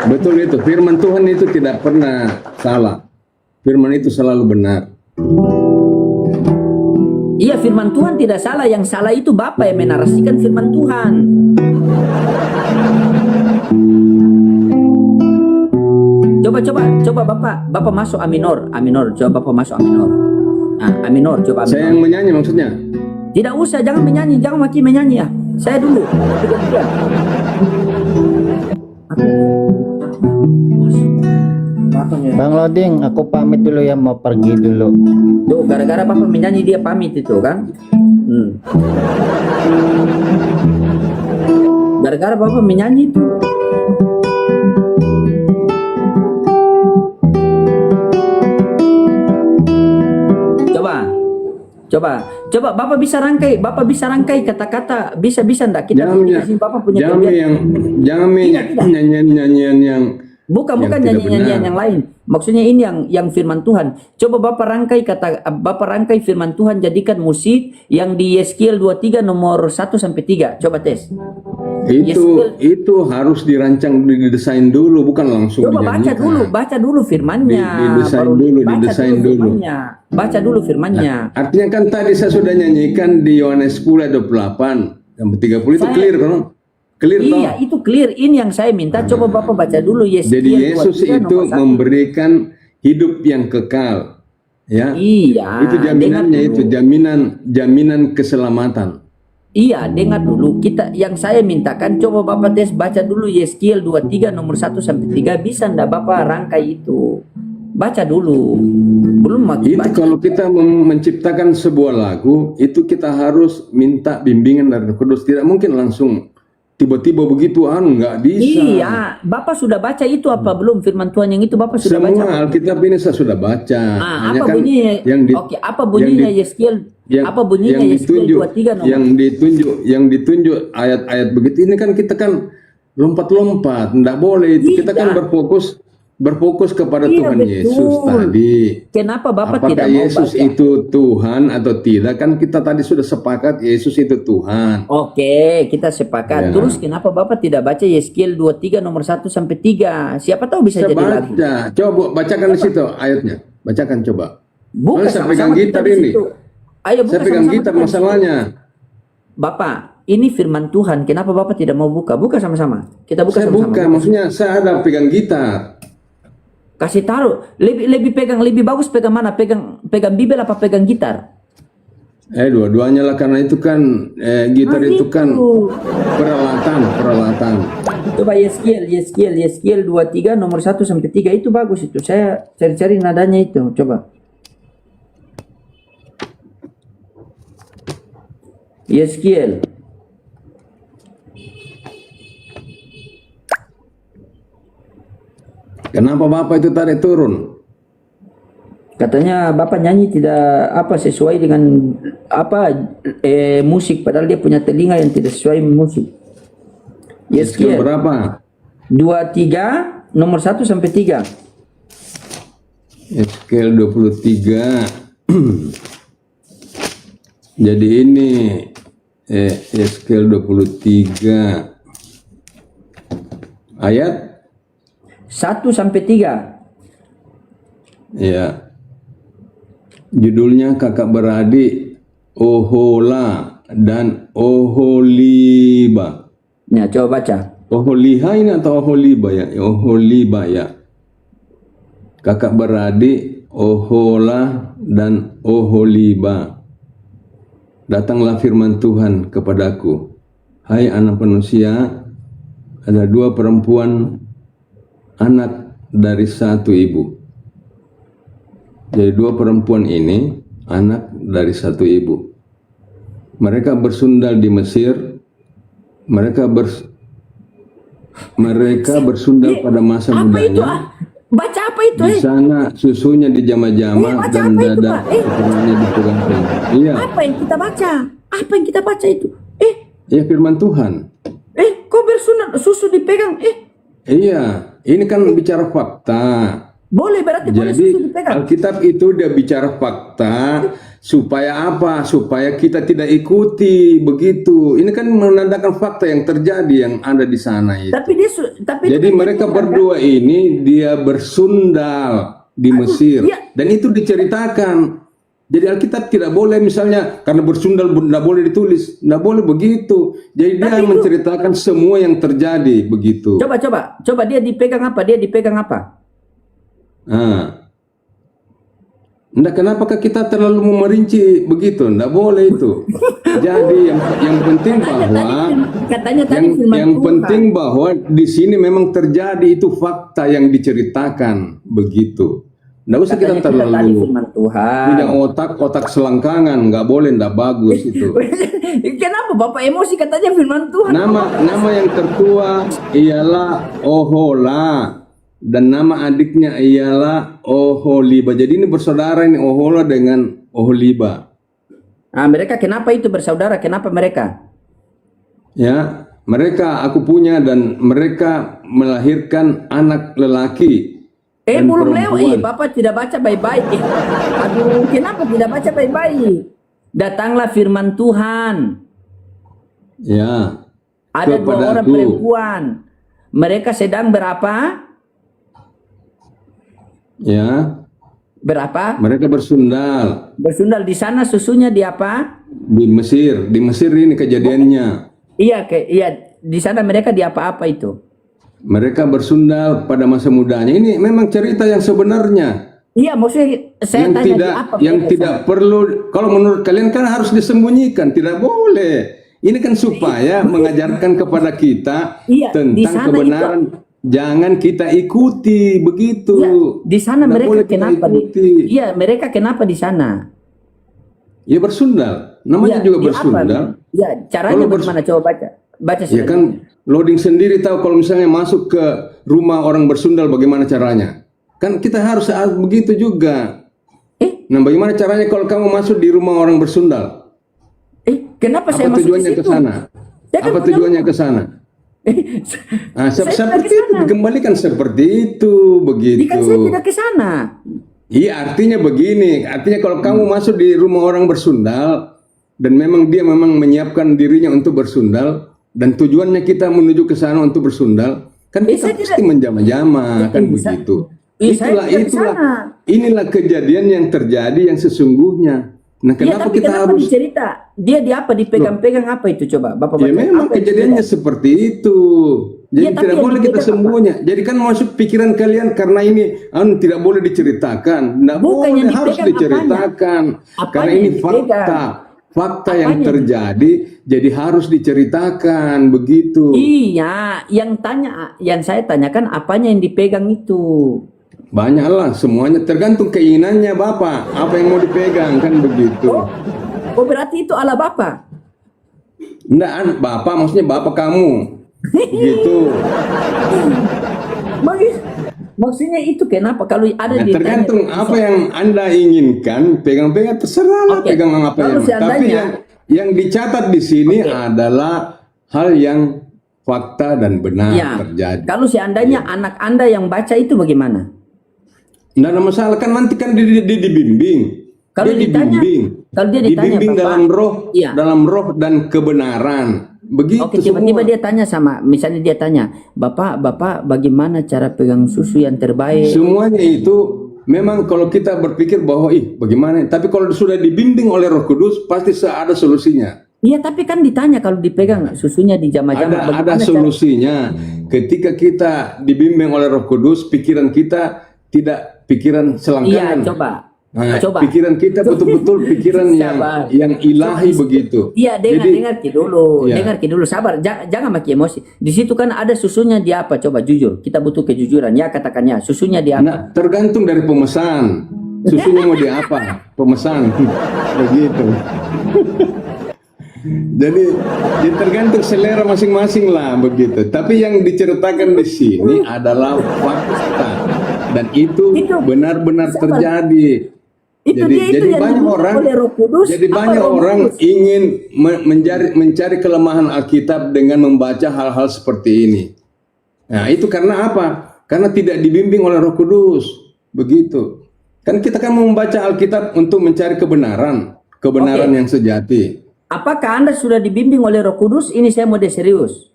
Betul itu. Firman Tuhan itu tidak pernah salah. Firman itu selalu benar. Iya, firman Tuhan tidak salah. Yang salah itu Bapak yang menarasikan firman Tuhan. Coba Bapak masuk A minor. Coba Bapak masuk A minor. A minor, coba A minor. Saya yang menyanyi maksudnya. Tidak usah, jangan menyanyi, jangan maki menyanyi ya. Saya dulu. Bang Loding, aku pamit dulu ya, mau pergi dulu. Tuh, gara-gara Bapak menyanyi dia pamit itu kan. Gara-gara Bapak menyanyi itu. Coba Bapak bisa rangkai kata-kata, bisa enggak kita kasih Bapak punya jangan nyanyian yang bukan nyanyian yang lain. Maksudnya ini yang firman Tuhan. Coba Bapak rangkai firman Tuhan, jadikan musik yang di Yeskiel 23 nomor 1 sampai 3. Coba tes. Itu harus dirancang, didesain dulu, bukan langsung coba dinyanyikan. baca dulu firmannya. Didesain dulu. Baca dulu firmannya. Nah, artinya kan tadi saya sudah nyanyikan di Yohanes 10 ayat 28 sampai 30 itu clear kan? Clear iya, toh? itu clear. Ini yang saya minta. Coba Bapak baca dulu Yeskiel. Jadi Yesus itu memberikan hidup yang kekal. Ya. Iya. Itu jaminannya, itu jaminan keselamatan. Iya, dengar dulu. Yang saya mintakan, coba Bapak tes baca dulu Yeskiel 23 nomor 1 sampai 3. Bisa enggak Bapak rangkai itu? Baca dulu. Belum itu baca. Kalau kita menciptakan sebuah lagu, itu kita harus minta bimbingan dari Roh Kudus. Tidak mungkin langsung tiba-tiba begitu, nggak bisa. Iya, Bapak sudah baca itu apa belum firman Tuhan yang itu Bapak sudah baca? Semua Alkitab ini saya sudah baca. Apa kan bunyinya? Apa bunyinya Yeskiel? Apa bunyinya Yeskiel 23 nomor? Yang ditunjuk ayat-ayat begitu ini kan kita kan lompat-lompat, nggak boleh itu. Kita kan berfokus kepada Tuhan betul. Yesus tadi. Kenapa Bapak apakah tidak mau Yesus baca? itu Tuhan atau tidak? Kan kita tadi sudah sepakat Yesus itu Tuhan. Oke, kita sepakat. Terus kenapa Bapak tidak baca Yeskiel 23 nomor 1 sampai 3? Siapa tahu bisa jadi lagu. Coba bacakan di situ ayatnya. Bacakan coba. Bukan saya pegang gitar ini. Ayo, saya pegang gitar masalahnya. Bapak, ini firman Tuhan. Kenapa Bapak tidak mau buka? Buka sama-sama. Kita buka sama-sama. Saya buka, maksudnya saya ada pegang gitar. Kasih taruh, lebih bagus pegang mana? Pegang Bibel apa pegang gitar? Dua-duanya lah, karena itu kan gitar itu kan peralatan. Coba Yeskiel 23 nomor 1 sampai 3 itu bagus itu. Saya cari nadanya itu, coba. Yeskiel. Kenapa Bapak itu tarik turun? Katanya Bapak nyanyi tidak sesuai dengan musik, padahal dia punya telinga yang tidak sesuai musik. Yeskiel berapa? 23 nomor 1 sampai 3. Yeskiel 23. Jadi ini Yeskiel 23 ayat 1 sampai 3. Ya. Judulnya kakak beradik Ohola dan Oholiba. Nah, coba baca. Oholiha ini atau Oholiba ya? Oholiba ya. Kakak beradik Ohola dan Oholiba. Datanglah firman Tuhan kepadaku. Hai anak manusia, ada dua perempuan, anak dari satu ibu. Jadi dua perempuan ini anak dari satu ibu. Mereka bersundal di Mesir. Mereka bersundal pada masa mudanya. Baca apa itu? Di sana susunya dijama-jama dan dada keturunannya dipegang-pegang. Iya. Apa yang kita baca? Apa yang kita baca itu? Ya firman Tuhan. Kok bersunat susu dipegang? Iya, ini kan bicara fakta. Boleh, berarti boleh Jadi susu dipegang. Alkitab itu dia bicara fakta supaya apa? Supaya kita tidak ikuti begitu. Ini kan menandakan fakta yang terjadi yang ada di sana itu. Tapi Jadi itu kan mereka dia berdua ini dia bersundal di Mesir iya. dan itu diceritakan. Jadi Alkitab tidak boleh misalnya karena bersundal tidak boleh ditulis, tidak boleh begitu. Jadi dia menceritakan semua yang terjadi begitu. Coba dia dipegang apa? Dia dipegang apa? Nah, kenapakah kita terlalu memerinci begitu? Tidak boleh itu. Jadi yang penting bahwa yang penting bahwa di sini memang terjadi itu fakta yang diceritakan begitu. Nggak usah kita terlalu punya otak selangkangan, nggak boleh, nggak bagus itu. Kenapa Bapak emosi katanya firman Tuhan? Nama yang tertua ialah Ohola dan nama adiknya ialah Oholiba. Jadi ini bersaudara ini Ohola dengan Oholiba. Nah, mereka kenapa itu bersaudara? Kenapa mereka? Ya, mereka aku punya dan mereka melahirkan anak lelaki. Belum lewat. Bapak tidak baca baik-baik. Aduh, kenapa tidak baca baik-baik? Datanglah firman Tuhan. Ya. Ada dua orang perempuan. Mereka sedang berapa? Ya. Berapa? Mereka bersundal. Bersundal di sana susunya di apa? Di Mesir. Di Mesir ini kejadiannya. Iya, di sana mereka di apa-apa itu? Mereka bersundal pada masa mudanya. Ini memang cerita yang sebenarnya. Iya, maksudnya saya tanya di apa? Yang tidak perlu, kalau menurut kalian kan harus disembunyikan, tidak boleh. Ini kan supaya mengajarkan kepada kita tentang kebenaran. Jangan kita ikuti begitu. Ya, di sana mereka kenapa? Iya, mereka kenapa di sana? Ya bersundal. Namanya juga bersundal. Ya, caranya bagaimana? Coba baca. Ya kan loading sendiri tahu kalau misalnya masuk ke rumah orang bersundal bagaimana caranya. Kan kita harus begitu juga. Nah, bagaimana caranya kalau kamu masuk di rumah orang bersundal? Kenapa saya masuk tujuannya ke sana? Apa tujuannya ke sana? Nah, seperti itu dikembalikan seperti itu begitu. Kan saya tidak ke sana. Iya, artinya begini. Artinya kalau kamu masuk di rumah orang bersundal dan memang dia menyiapkan dirinya untuk bersundal dan tujuannya kita menuju ke sana untuk bersundal, kan kita pasti menjama-jama kan begitu. Inilah kejadian yang terjadi yang sesungguhnya. Nah, kenapa kita harus cerita? Dia di apa? Dipegang-pegang apa itu coba? Bapak ya memang kejadiannya seperti itu. Jadi tidak boleh kita sembunyi. Jadi kan masuk pikiran kalian karena ini tidak boleh diceritakan. Tidak boleh, harus diceritakan. Karena ini fakta yang terjadi, jadi harus diceritakan begitu. Iya, yang saya tanyakan apanya yang dipegang itu. Banyaklah, semuanya tergantung keinginannya Bapak. Apa yang mau dipegang kan begitu. Oh berarti itu ala Bapak? Enggak, Bapak maksudnya Bapak kamu. Gitu. Maksudnya itu kenapa kalau ada tergantung apa yang Anda inginkan, pegang-pegang terserahlah pegang apa yang. Tapi yang dicatat di sini adalah hal yang fakta dan benar terjadi. Kalau seandainya anak Anda yang baca itu bagaimana? Tidak ada masalah, kan nanti kan dibimbing. Kalau dia ditanya dibimbing Bapak, dalam roh dan kebenaran. Begitu. Oke, tiba-tiba dia tanya misalnya dia tanya, Bapak bagaimana cara pegang susu yang terbaik? Semuanya itu memang kalau kita berpikir bahwa bagaimana, tapi kalau sudah dibimbing oleh Roh Kudus pasti ada solusinya. Iya, tapi kan ditanya kalau dipegang susunya di jama-jama. Ada solusinya. Ketika kita dibimbing oleh Roh Kudus, pikiran kita tidak pikiran selangkangan. Iya, coba. Pikiran kita betul-betul pikiran yang ilahi begitu. Iya, dengar dulu, sabar, jangan maki emosi. Di situ kan ada susunya di apa? Coba jujur, kita butuh kejujuran. Ya katakannya, susunya di apa? Nah, tergantung dari pemesan. Susunya mau di apa? Pemesan, begitu. Jadi tergantung selera masing-masing lah begitu. Tapi yang diceritakan di sini adalah fakta dan itu benar-benar terjadi. Itu dia itu jadi yang banyak dibimbing orang, oleh Roh Kudus. jadi apa banyak Roh orang Kudus? ingin mencari kelemahan Alkitab dengan membaca hal-hal seperti ini. Nah, itu karena apa? Karena tidak dibimbing oleh Roh Kudus. Begitu. Kan kita kan membaca Alkitab untuk mencari kebenaran Oke. yang sejati. Apakah Anda sudah dibimbing oleh Roh Kudus? Ini saya mau serius.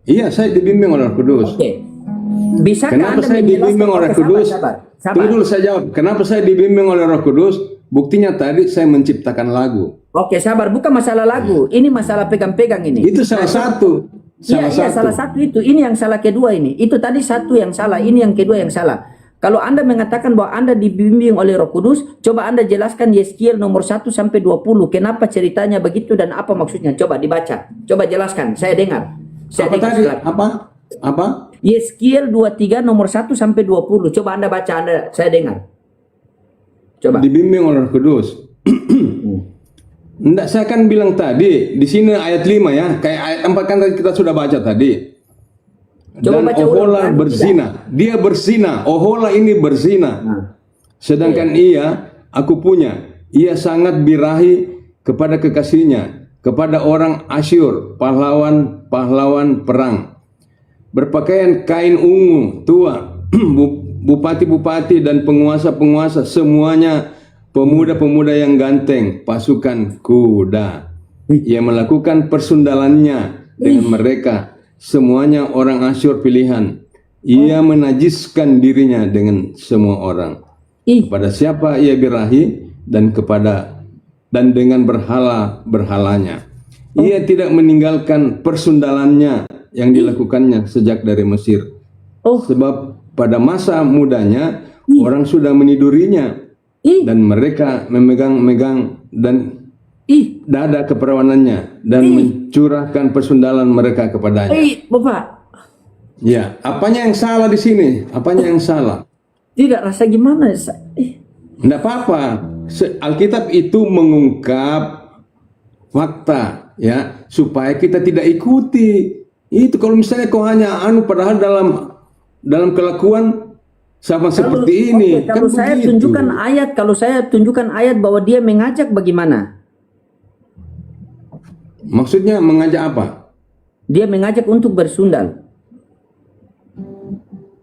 Iya, saya dibimbing oleh Roh Kudus. Oke. Bisakah Kenapa Anda saya menjelaskan? dibimbing oleh Oke, Kudus? sabar. Tunggu dulu saya jawab. Kenapa saya dibimbing oleh Roh Kudus? Buktinya tadi saya menciptakan lagu. Oke, sabar. Bukan masalah lagu. Ini masalah pegang-pegang ini. Itu salah satu. Iya, salah satu itu. Ini yang salah kedua ini. Itu tadi satu yang salah. Ini yang kedua yang salah. Kalau Anda mengatakan bahwa Anda dibimbing oleh Roh Kudus, coba Anda jelaskan Yeskiel nomor 1 sampai 20. Kenapa ceritanya begitu dan apa maksudnya? Coba dibaca. Coba jelaskan. Saya dengar. Saya Apa dengar tadi? silakan. Apa? Yeskiel 23 nomor 1 sampai 20. Coba Anda baca, saya dengar. Coba. Dibimbing oleh Roh Kudus. Enggak, saya kan bilang tadi di sini ayat 5 ya, kayak ayat 4 kan kita sudah baca tadi. Coba Dan baca Ohola ulang, berzina. Dia berzina. Ohola ini berzina. Nah. Sedangkan ia, aku punya. Ia sangat birahi kepada kekasihnya, kepada orang Asyur, pahlawan perang. Berpakaian kain ungu, tua, bupati-bupati dan penguasa-penguasa, semuanya pemuda-pemuda yang ganteng, pasukan kuda. Ia melakukan persundalannya dengan mereka, semuanya orang Asyur pilihan. Ia menajiskan dirinya dengan semua orang. Kepada siapa ia birahi dan dengan berhalanya. Ia tidak meninggalkan persundalannya yang dilakukannya sejak dari Mesir. Sebab pada masa mudanya orang sudah menidurinya dan mereka memegang dan dada keperawanannya dan mencurahkan persundalan mereka kepadanya. Bapak. Ya, apanya yang salah di sini? Apanya yang salah? Tidak rasa gimana? Tidak apa-apa. Alkitab itu mengungkap fakta, ya, supaya kita tidak ikuti. Itu kalau misalnya kau hanya padahal dalam kelakuan sama seperti ini. Kalau Kan saya begitu. tunjukkan ayat bahwa dia mengajak bagaimana? Maksudnya mengajak apa? Dia mengajak untuk bersundal.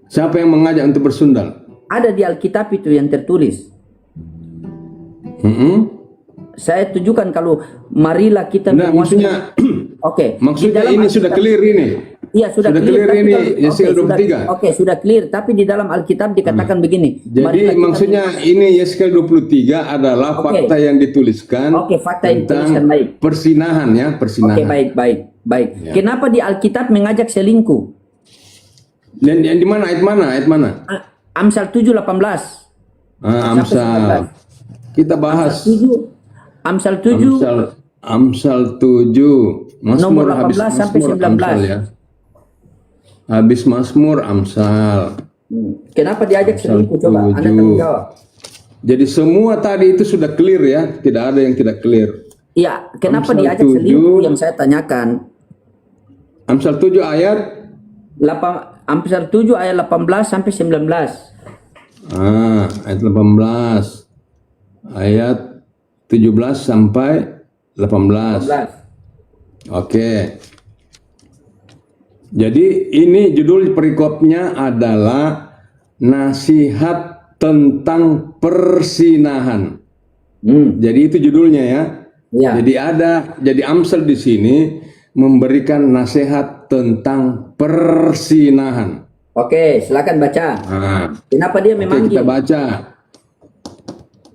Siapa yang mengajak untuk bersundal? Ada di Alkitab itu yang tertulis. Saya tunjukkan kalau marilah kita Nah, maksudnya Oke. maksudnya Di dalam ini sudah clear ini. Iya, sudah clear clear tapi ini kalau- Yeskiel sudah 23. Oke, sudah clear, tapi di dalam Alkitab dikatakan begini. Jadi marilah kita- maksudnya ini Yeskiel 23 adalah Oke. fakta yang dituliskan Oke, fakta yang tentang dituliskan, baik. persinahan ya, persinahan. Oke, baik. Ya. Kenapa di Alkitab mengajak selingkuh? Dan di mana ayat mana? Amsal 7:18. Amsal. Kita bahas Amsal 7 Amsal 7. nomor Mazmur, habis 18 sampai Mazmur, 19. Amsal ya. Habis Mazmur Amsal. Kenapa diajak Amsal selingkuh? Coba Anda 7. tanggung jawab. Jadi semua tadi itu sudah clear ya, tidak ada yang tidak clear. Iya, kenapa Amsal diajak 7. selingkuh yang saya tanyakan? Amsal 7 ayat Amsal 7 ayat 18 sampai 19. ayat 18. Ayat 17 sampai 18. 18. Oke. Jadi ini judul perikopnya adalah nasihat tentang persinahan. Jadi itu judulnya ya. Ya. Jadi Amsal di sini memberikan nasihat tentang persinahan. Oke, silakan baca. Kenapa dia Oke, memanggil? kita baca.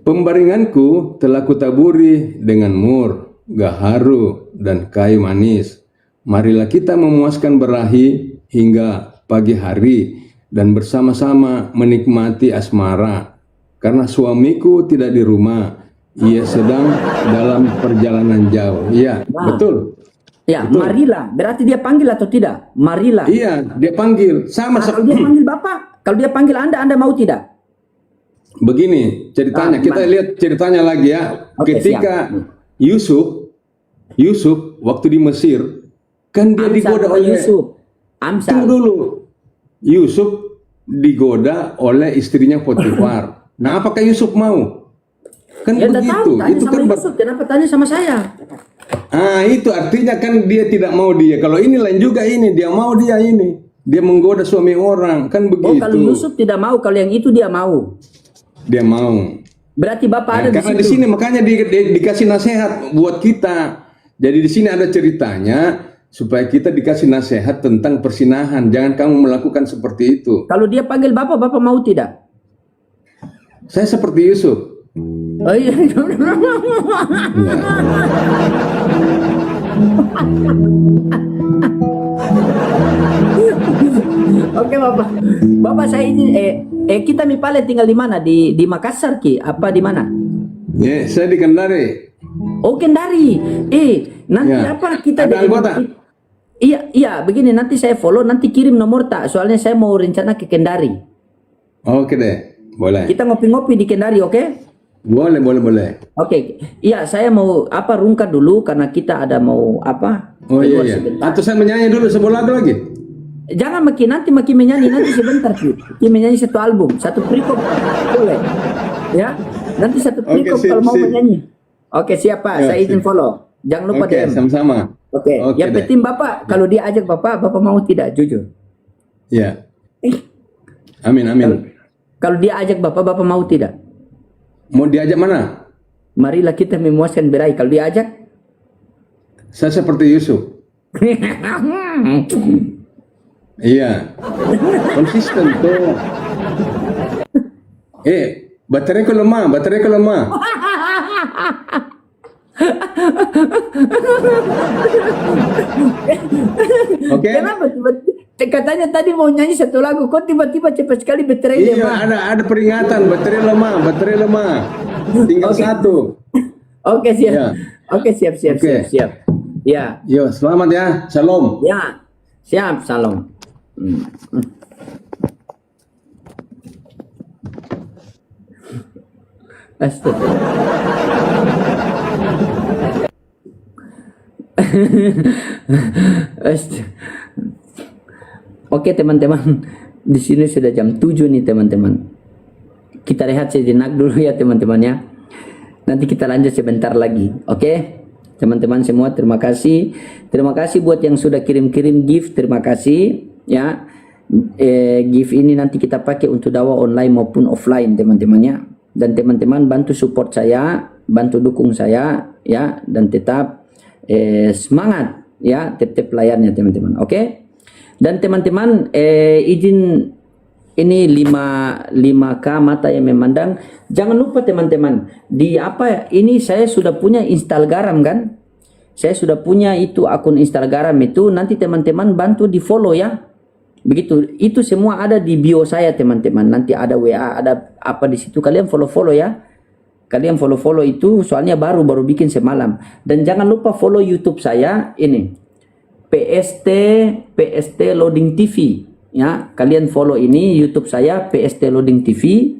Pembaringanku telah kutaburi dengan mur, gaharu, dan kayu manis. Marilah kita memuaskan berahi hingga pagi hari dan bersama-sama menikmati asmara. Karena suamiku tidak di rumah, ia sedang dalam perjalanan jauh. Iya, betul. Ya, Betul. marilah. Berarti dia panggil atau tidak? Marilah. Iya, dia panggil. Sama Kalau dia panggil Bapak, kalau dia panggil Anda mau tidak? Begini ceritanya, kita lihat ceritanya lagi ya. Oke, Ketika siap. Yusuf waktu di Mesir, kan dia digoda oleh Yusuf. Amsal. Tunggu dulu. Yusuf digoda oleh istrinya Potifar. Nah, apakah Yusuf mau? Kan Ya udah tahu, begitu. tanya Itu sama kan Yusuf, kenapa tanya sama saya? itu artinya kan dia tidak mau dia. Kalau ini lain juga ini, dia mau dia ini. Dia menggoda suami orang, kan Oh, begitu. kalau Yusuf tidak mau, kalau yang itu dia mau. Dia mau. Berarti Bapak ada di Karena situ. di sini makanya dikasih nasihat buat kita. Jadi di sini ada ceritanya supaya kita dikasih nasihat tentang persinahan. Jangan kamu melakukan seperti itu. Kalau dia panggil Bapak, Bapak mau tidak? Saya seperti Yusuf. Oh iya. Oke Bapak. Bapak saya ini kita mipale tinggal di mana? Di Makassar ki? Apa di mana? Ya, saya di Kendari. Oh Kendari. Nanti Ya. apa kita Ada anggota? Iya, begini nanti saya follow, nanti kirim nomor tak. Soalnya saya mau rencana ke Kendari. Oke deh, boleh. Kita ngopi-ngopi di Kendari, oke? Boleh. Oke. Iya, saya mau rungkat dulu karena kita ada mau Oh iya, keluar iya. sebentar. Atau saya menyanyi dulu sebuah lagu lagi. Jangan nanti menyanyi nanti sebentar Ki. Ki menyanyi satu album, satu perikop boleh. Ya. Nanti satu perikop sip, kalau mau sip. menyanyi. Oke, siap Pak. Ya, Saya izin sip. follow. Jangan lupa Oke, DM. sama-sama. Oke. Oke Yang deh. penting Bapak kalau dia ajak Bapak mau tidak jujur. Ya. Amin. Kalau dia ajak Bapak mau tidak? Mau diajak mana? Marilah kita memuaskan berai. Kalau dia ajak Saya seperti Yusuf. Iya. Konsisten tuh. Bateraiku lemah. Oke. Kenapa tiba-tiba katanya tadi mau nyanyi satu lagu, kok tiba-tiba cepat sekali baterai Iya, lemah? ada peringatan baterai lemah. Tinggal satu. Oke, siap. Ya. Oke, siap. Oke. Ya. Yo, selamat ya. Shalom. Ya. Siap, salam. Oke teman-teman, di sini sudah jam 7 nih teman-teman. Kita rehat sejenak dulu ya teman-teman ya. Nanti kita lanjut sebentar lagi. Oke teman-teman semua, terima kasih. Terima kasih buat yang sudah kirim-kirim gift, terima kasih ya. Gift ini nanti kita pakai untuk dakwah online maupun offline teman-teman ya. Dan teman-teman bantu support saya, bantu dukung saya ya, dan tetap semangat ya, tetap layarnya teman-teman. Oke. Dan teman-teman izin ini 5K mata yang memandang. Jangan lupa teman-teman, di ini saya sudah punya Instagram kan? Saya sudah punya itu akun Instagram itu, nanti teman-teman bantu di follow ya. Begitu, itu semua ada di bio saya teman-teman. Nanti ada WA, ada apa di situ, kalian follow ya. Kalian follow itu, soalnya baru bikin semalam. Dan jangan lupa follow YouTube saya ini. PST Loading TV ya, kalian follow ini YouTube saya PST Loading TV,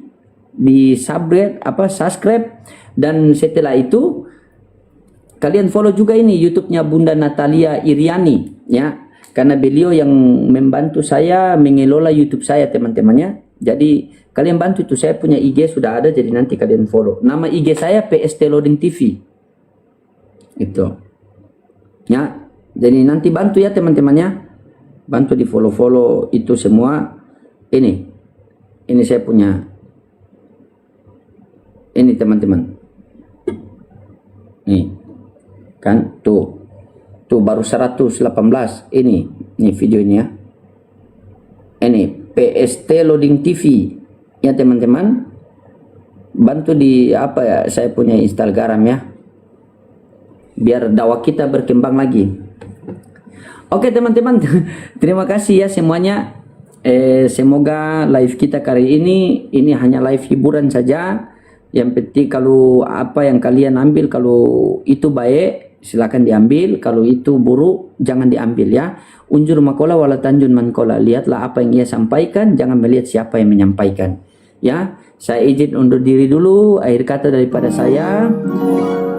di subscribe, dan setelah itu kalian follow juga ini YouTube-nya Bunda Natalia Iriani ya, karena beliau yang membantu saya mengelola YouTube saya teman-teman ya. Jadi kalian bantu itu, saya punya IG sudah ada, jadi nanti kalian follow. Nama IG saya PST Loading TV itu ya. Jadi nanti bantu ya teman-temannya, bantu di follow itu semua. Ini saya punya ini teman-teman, nih kan tuh baru 118 ini videonya ini PST Loading TV ya teman-teman. Bantu di saya punya Instagram ya, biar dakwah kita berkembang lagi. Oke teman-teman, terima kasih ya semuanya. Semoga live kita kali ini hanya live hiburan saja. Yang penting kalau apa yang kalian ambil, kalau itu baik silakan diambil, kalau itu buruk jangan diambil ya. Unjur makola wala tanjun mankola, lihatlah apa yang ia sampaikan, jangan melihat siapa yang menyampaikan ya. Saya izin undur diri dulu, akhir kata daripada saya.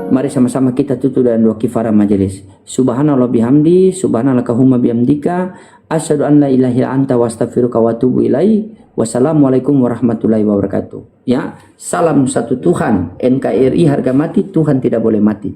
Mari sama-sama kita tutup dengan doa kifarah majelis. Subhanallah bihamdi, subhanallahumma bihamdika, asyhadu an la ilaha illa anta wa astaghfiruka wa atubu ilaik. Wassalamualaikum warahmatullahi wabarakatuh. ya, salam satu Tuhan, NKRI harga mati, Tuhan tidak boleh mati.